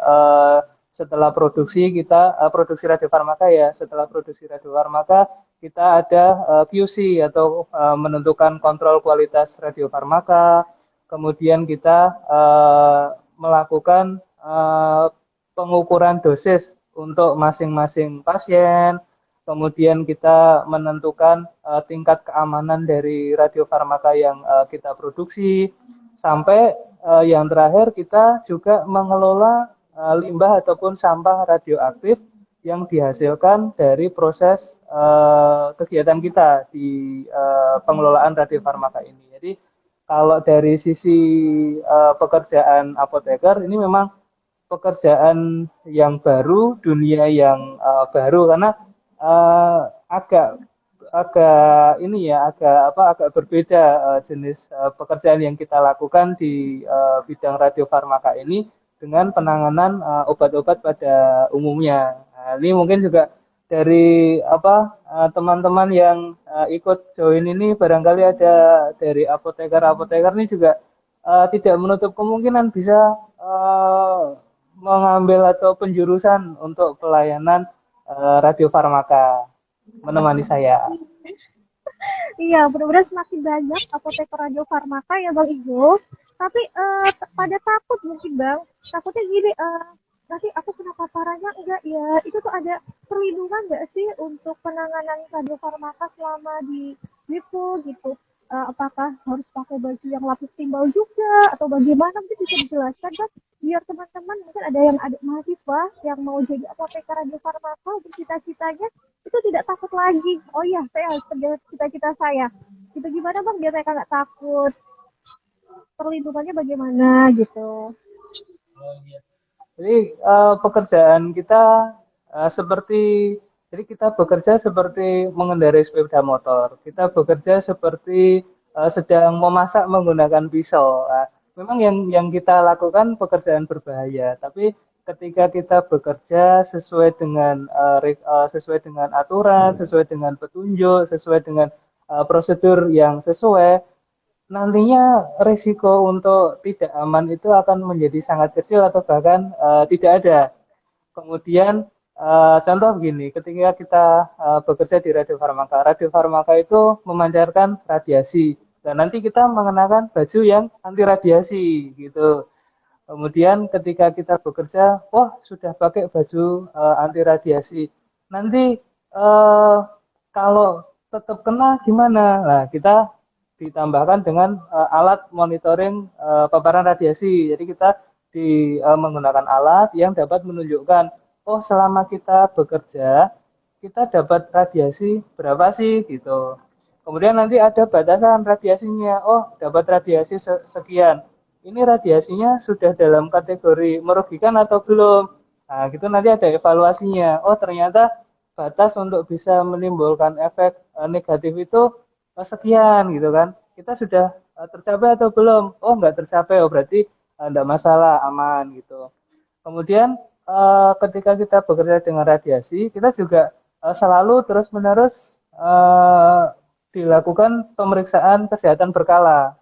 setelah produksi kita produksi radiofarmaka ya, setelah produksi radiofarmaka kita ada QC atau menentukan kontrol kualitas radiofarmaka, kemudian kita melakukan pengukuran dosis untuk masing-masing pasien, kemudian kita menentukan tingkat keamanan dari radiofarmaka yang kita produksi, sampai yang terakhir kita juga mengelola limbah ataupun sampah radioaktif yang dihasilkan dari proses kegiatan kita di pengelolaan radiofarmaka ini. Jadi kalau dari sisi pekerjaan apoteker ini memang pekerjaan yang baru, dunia yang baru karena agak agak ini ya agak berbeda jenis pekerjaan yang kita lakukan di bidang radiofarmaka ini dengan penanganan obat-obat pada umumnya. Nah, ini mungkin juga dari teman-teman yang ikut join ini barangkali ada dari apoteker-apoteker ini juga tidak menutup kemungkinan bisa mengambil atau penjurusan untuk pelayanan radiofarmaka menemani saya. Iya, benar-benar semakin banyak apoteker radiofarmaka ya Bang Igo. Tapi pada takut mungkin Bang. Takutnya gini, nanti aku kena paparannya enggak ya? Itu tuh ada perlindungan nggak sih untuk penanganan radiofarmaka selama di depo gitu? Apakah harus pakai baju yang lapis timbal juga atau bagaimana? Mungkin bisa dijelaskan kan? Biar teman-teman mungkin ada mahasiswa yang mau jadi apoteker radiofarmaka bercita-citanya itu tidak takut lagi. Oh iya, saya harus kerja cita-cita saya. Itu gimana Bang? Biar mereka nggak takut. Perlindungannya bagaimana gitu. Jadi pekerjaan kita seperti jadi kita bekerja seperti mengendarai sepeda motor. Kita bekerja seperti sedang memasak menggunakan pisau. Nah, memang yang kita lakukan pekerjaan berbahaya, tapi ketika kita bekerja sesuai dengan aturan, sesuai dengan petunjuk, sesuai dengan prosedur yang sesuai, nantinya risiko untuk tidak aman itu akan menjadi sangat kecil atau bahkan tidak ada. Kemudian contoh begini, ketika kita bekerja di radiofarmaka itu memancarkan radiasi. Dan nanti kita mengenakan baju yang anti radiasi gitu. Kemudian ketika kita bekerja, wah sudah pakai baju anti radiasi. Nanti uh, kalau tetap kena gimana? Nah, kita ditambahkan dengan alat monitoring paparan radiasi. Jadi kita menggunakan alat yang dapat menunjukkan, oh selama kita bekerja, kita dapat radiasi berapa sih gitu. Kemudian nanti ada batasan radiasinya. Oh, dapat radiasi sekian. Ini radiasinya sudah dalam kategori merugikan atau belum? Nah, gitu nanti ada evaluasinya. Oh, ternyata batas untuk bisa menimbulkan efek negatif itu sekian gitu kan. Kita sudah tercapai atau belum? Oh, nggak tercapai. Oh, berarti nggak masalah, aman gitu. Kemudian ketika kita bekerja dengan radiasi, kita juga selalu terus-menerus dilakukan pemeriksaan kesehatan berkala.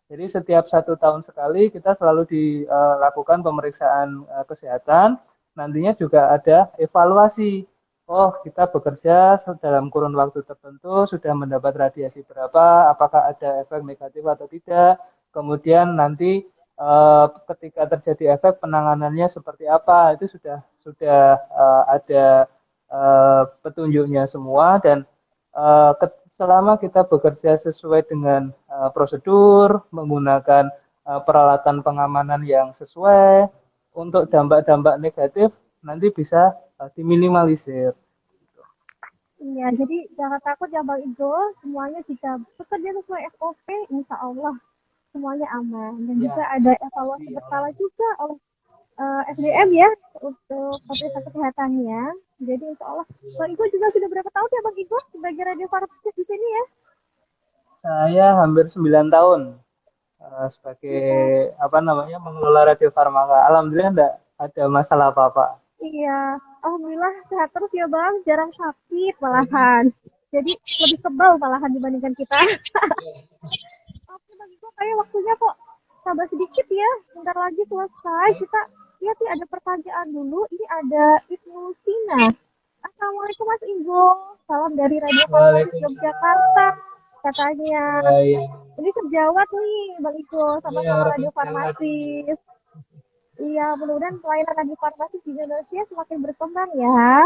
Jadi setiap 1 tahun sekali kita selalu dilakukan pemeriksaan kesehatan. Nantinya juga ada evaluasi. Oh, kita bekerja dalam kurun waktu tertentu sudah mendapat radiasi berapa, apakah ada efek negatif atau tidak. Kemudian nanti ketika terjadi efek penanganannya seperti apa, itu sudah ada petunjuknya semua dan selama kita bekerja sesuai dengan prosedur, menggunakan peralatan pengamanan yang sesuai, untuk dampak-dampak negatif nanti bisa diminimalisir. Iya, jadi jangan takut ya Bang Igo, semuanya jika bekerja sesuai SOP, insya Allah semuanya aman. Dan juga Ya, ada evaluasi pasti berkala aman. juga oleh SDM ya untuk pemeriksaan kesehatannya. Jadi insya Allah. Bang Igo juga sudah berapa tahun ya Bang Igo sebagai radiofarmasis di sini ya? Saya hampir 9 tahun sebagai Iya, apa namanya mengelola radio farmaka. Alhamdulillah enggak ada masalah apa-apa. iya. Alhamdulillah sehat terus ya Bang, jarang sakit malahan. Jadi lebih kebal malahan dibandingkan kita. Oke Bang Igo, kayak waktunya kok tambah sedikit ya. Bentar lagi selesai. Kita lihat sih ada pertanyaan dulu. Ini ada Ibnu Sina. Assalamualaikum Mas Igo. Salam dari Radio Farmasis Yogyakarta. Waalaikumsalam. Katanya. Iya, Ini sejawat nih Bang Igo. iya, Sama-sama rekan Radio sejawat ini. Farmasis. Iya, mudah-mudahan pelayanan Radio Farmasis di Indonesia semakin berkembang ya.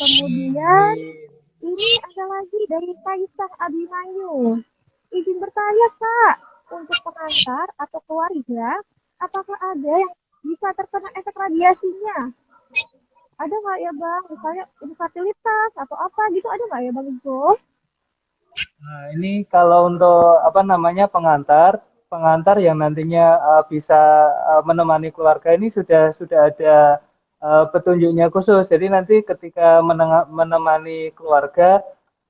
Kemudian Amin. ini ada lagi dari Kaisah Abimanyu. Izin bertanya Kak, untuk pengantar atau keluarga, apakah ada yang bisa terkena efek radiasinya? Ada nggak ya Bang? Misalnya infertilitas atau apa gitu, ada nggak ya Bang Igo? Nah, ini kalau untuk apa namanya pengantar yang nantinya bisa menemani keluarga ini sudah ada petunjuknya khusus. Jadi nanti ketika menemani keluarga,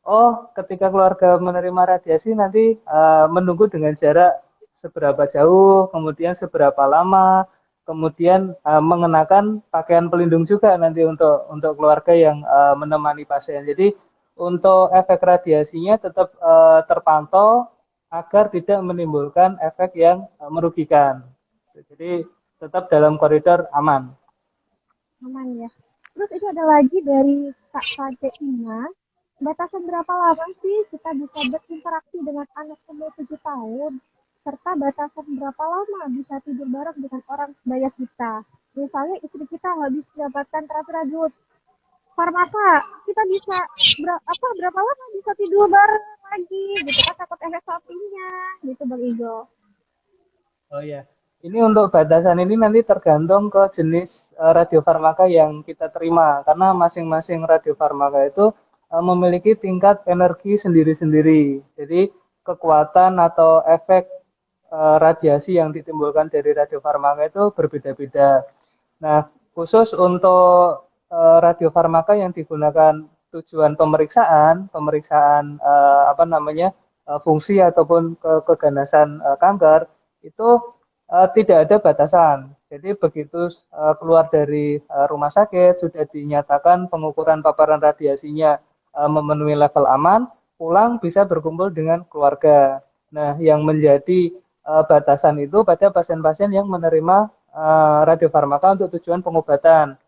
oh, ketika keluarga menerima radiasi nanti menunggu dengan jarak seberapa jauh, kemudian seberapa lama, kemudian mengenakan pakaian pelindung juga nanti untuk keluarga yang menemani pasien. Jadi untuk efek radiasinya tetap terpantau agar tidak menimbulkan efek yang merugikan. Jadi tetap dalam koridor aman. Aman ya. Terus itu ada lagi dari Kak Kade Ina. Batasan berapa lama sih kita bisa berinteraksi dengan anak umur 7 tahun? Serta batasan berapa lama bisa tidur bareng dengan orang sebaya kita? Misalnya istri kita habis mendapatkan terapi radio farmaka, kita bisa berapa lama bisa tidur bareng lagi gitu kan, takut efek sampingnya gitu Bang Igo. Oh ya, ini untuk batasan ini nanti tergantung ke jenis radiofarmaka yang kita terima, karena masing-masing radiofarmaka itu memiliki tingkat energi sendiri-sendiri. Jadi kekuatan atau efek radiasi yang ditimbulkan dari radiofarmaka itu berbeda-beda. Nah, khusus untuk radiofarmaka yang digunakan tujuan pemeriksaan apa namanya fungsi ataupun keganasan kanker itu tidak ada batasan. Jadi begitu keluar dari rumah sakit sudah dinyatakan pengukuran paparan radiasinya memenuhi level aman, pulang bisa berkumpul dengan keluarga. Nah, yang menjadi batasan itu pada pasien-pasien yang menerima radiofarmaka untuk tujuan pengobatan.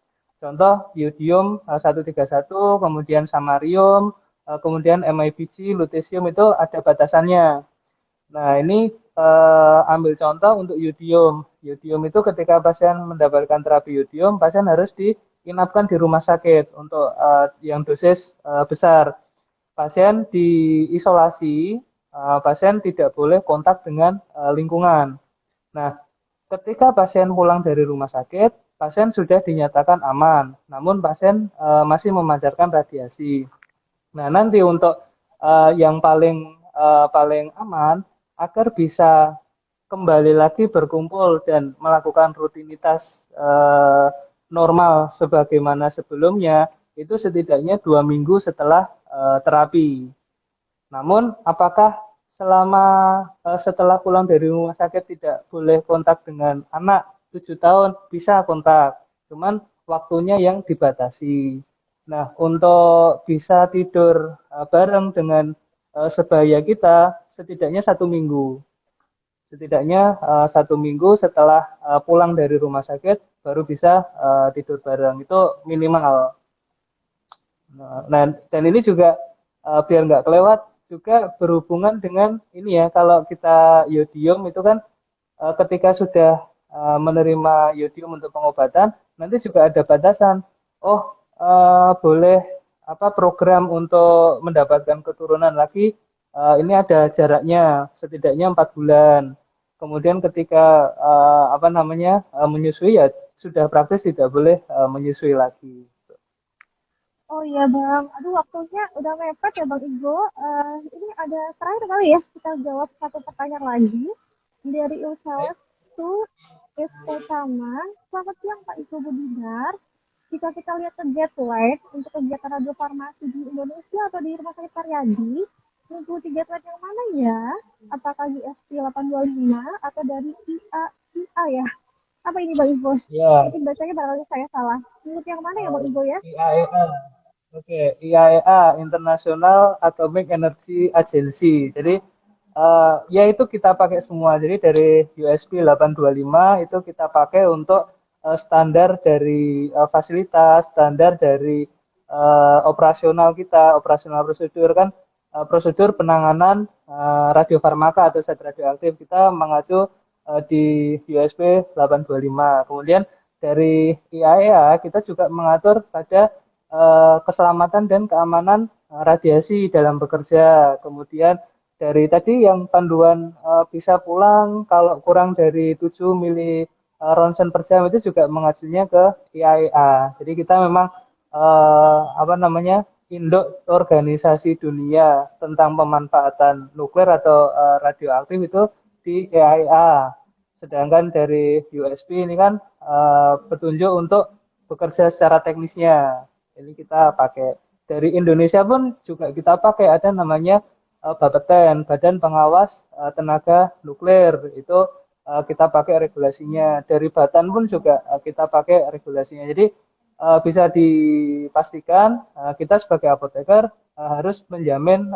Contoh iodium 131, kemudian samarium, kemudian MIBG, lutetium itu ada batasannya. Nah, ini ambil contoh untuk yodium. Yodium itu ketika pasien mendapatkan terapi yodium, pasien harus diinapkan di rumah sakit untuk yang dosis besar. Pasien diisolasi, pasien tidak boleh kontak dengan lingkungan. Nah, ketika pasien pulang dari rumah sakit, pasien sudah dinyatakan aman, namun pasien masih memancarkan radiasi. Nah, nanti untuk yang paling aman agar bisa kembali lagi berkumpul dan melakukan rutinitas normal sebagaimana sebelumnya itu setidaknya 2 minggu setelah terapi. Namun, apakah selama setelah pulang dari rumah sakit tidak boleh kontak dengan anak 7 tahun? Bisa kontak, cuman waktunya yang dibatasi. Nah, untuk bisa tidur bareng dengan sebaya kita, setidaknya 1 minggu. Setidaknya 1 minggu setelah pulang dari rumah sakit, baru bisa tidur bareng. Itu minimal. Nah, dan ini juga biar nggak kelewat juga berhubungan dengan ini ya, kalau kita yodium itu kan ketika sudah menerima yodium untuk pengobatan, nanti juga ada batasan. Oh, boleh apa program untuk mendapatkan keturunan lagi ini ada jaraknya setidaknya 4 bulan. Kemudian ketika apa namanya menyusui ya sudah praktis tidak boleh menyusui lagi. Oh iya Bang, aduh waktunya udah mepet ya Bang Igo. Ini ada terakhir kali ya kita jawab satu pertanyaan lagi dari Ilsales to Tama. Selamat siang Pak Igo Budinar. Jika kita lihat ke jet lag untuk kegiatan radiofarmasi di Indonesia atau di Rumah Sakit Karyadi, mengikuti jet lag yang mana ya? Apakah GSP 825 atau dari IA ya? Apa ini Bang Igo? Ya, Mungkin bacanya barangkali saya salah. Menurut yang mana ya Bang Igo ya? IAEA. Oke, IAEA International Atomic Energy Agency. Jadi ya itu kita pakai semua. Jadi dari USB 825 itu kita pakai untuk standar dari fasilitas, standar dari operasional kita, operasional prosedur kan prosedur penanganan radiofarmaka atau zat radioaktif kita mengacu di USB 825. Kemudian dari IAEA kita juga mengatur pada keselamatan dan keamanan radiasi dalam bekerja. Kemudian dari tadi yang panduan bisa pulang kalau kurang dari 7 mili ronsen per jam itu juga mengacunya ke IAEA. Jadi kita memang apa namanya induk organisasi dunia tentang pemanfaatan nuklir atau radioaktif itu di IAEA. Sedangkan dari USB ini kan petunjuk untuk bekerja secara teknisnya. Ini kita pakai. Dari Indonesia pun juga kita pakai ada namanya Bapeten, Badan Pengawas Tenaga Nuklir. Itu kita pakai regulasinya. Dari Batan pun juga kita pakai regulasinya. Jadi bisa dipastikan kita sebagai apoteker harus menjamin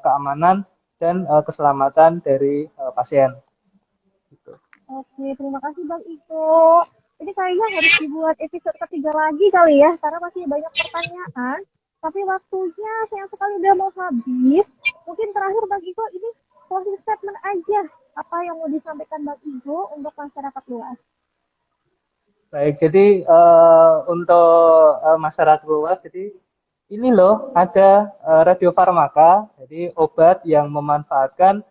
keamanan dan keselamatan dari pasien. Gitu. Oke, terima kasih Bang Iko. Ini kayaknya harus dibuat episode ketiga lagi kali ya, karena masih banyak pertanyaan. Tapi waktunya sayang sekali udah mau habis. Mungkin terakhir Bang Iko ini closing statement aja. Apa yang mau disampaikan Bang Iko untuk masyarakat luas? Baik, jadi untuk masyarakat luas, jadi ini loh ada radiofarmaka, jadi obat yang memanfaatkan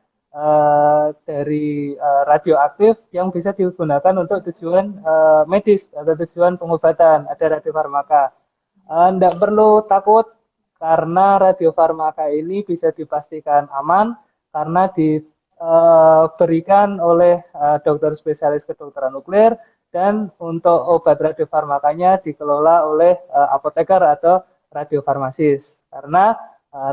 dari radioaktif yang bisa digunakan untuk tujuan medis atau tujuan pengobatan. Ada radiofarmaka. Tidak perlu takut karena radiofarmaka ini bisa dipastikan aman karena diberikan oleh dokter spesialis kedokteran nuklir dan untuk obat radiofarmakanya dikelola oleh apoteker atau radiofarmasis. Karena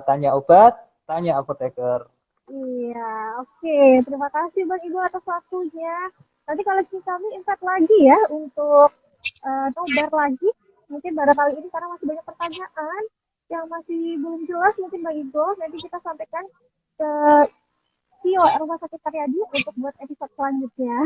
tanya obat, tanya apoteker. Iya, oke. Terima kasih Bang Ibu atas waktunya. Nanti kalau kami invite lagi ya untuk nobar lagi. Mungkin barangkali ini karena masih banyak pertanyaan yang masih belum jelas mungkin Bang Ibu. Nanti kita sampaikan ke CEO Rumah Sakit Karyadi untuk buat episode selanjutnya.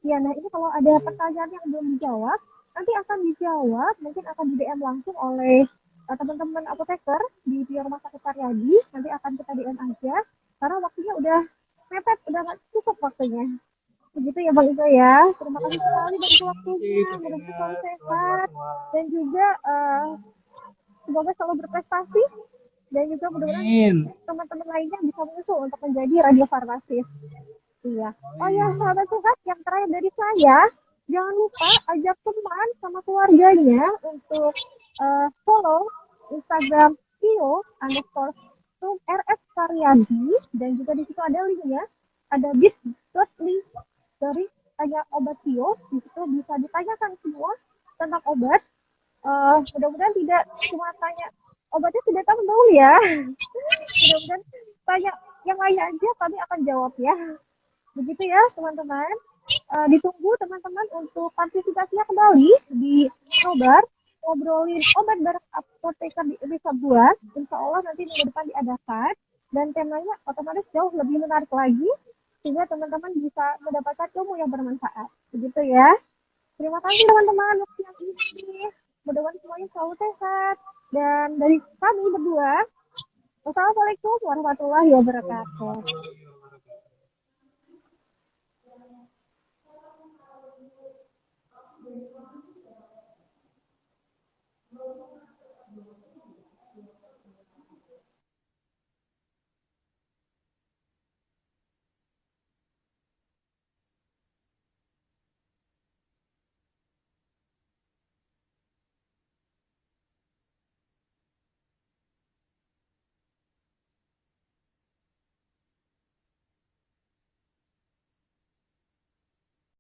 Ya, nah ini kalau ada pertanyaan yang belum dijawab, nanti akan dijawab, mungkin akan di DM langsung oleh teman-teman apoteker di pihak Rumah Sakit Karyadi. Nanti akan kita DM aja, karena waktunya udah mepet, udah nggak cukup waktunya. Begitu ya Bang Igo ya. Terima kasih sekali Bang Igo waktunya. Mudah-mudahan selalu sehat dan juga semoga selalu berprestasi dan juga mudah-mudahan Amin. teman-teman lainnya bisa menyusul untuk menjadi radiofarmasis. Iya. Oh ya, sahabat sehat, yang terakhir dari saya, jangan lupa ajak teman sama keluarganya untuk follow Instagram Kio underscore RS Karyadi, dan juga di situ ada linknya, ada bit.ly dari tanya obat bio. Di situ bisa ditanyakan semua tentang obat. Mudah-mudahan tidak cuma tanya obatnya tidak tahu dulu ya. Mudah-mudahan tanya yang lain aja kami akan jawab ya. Begitu ya teman-teman. Ditunggu teman-teman untuk partisipasinya kembali di nobar ngobrolin obat bareng apoteker di episode 2. Insya Allah nanti minggu depan diadakan dan temanya otomatis jauh lebih menarik lagi sehingga teman-teman bisa mendapatkan ilmu yang bermanfaat. Begitu ya. Terima kasih teman-teman waktu yang ini. Mudah-mudahan semuanya selalu sehat. Dan dari kami berdua, wassalamualaikum warahmatullahi wabarakatuh.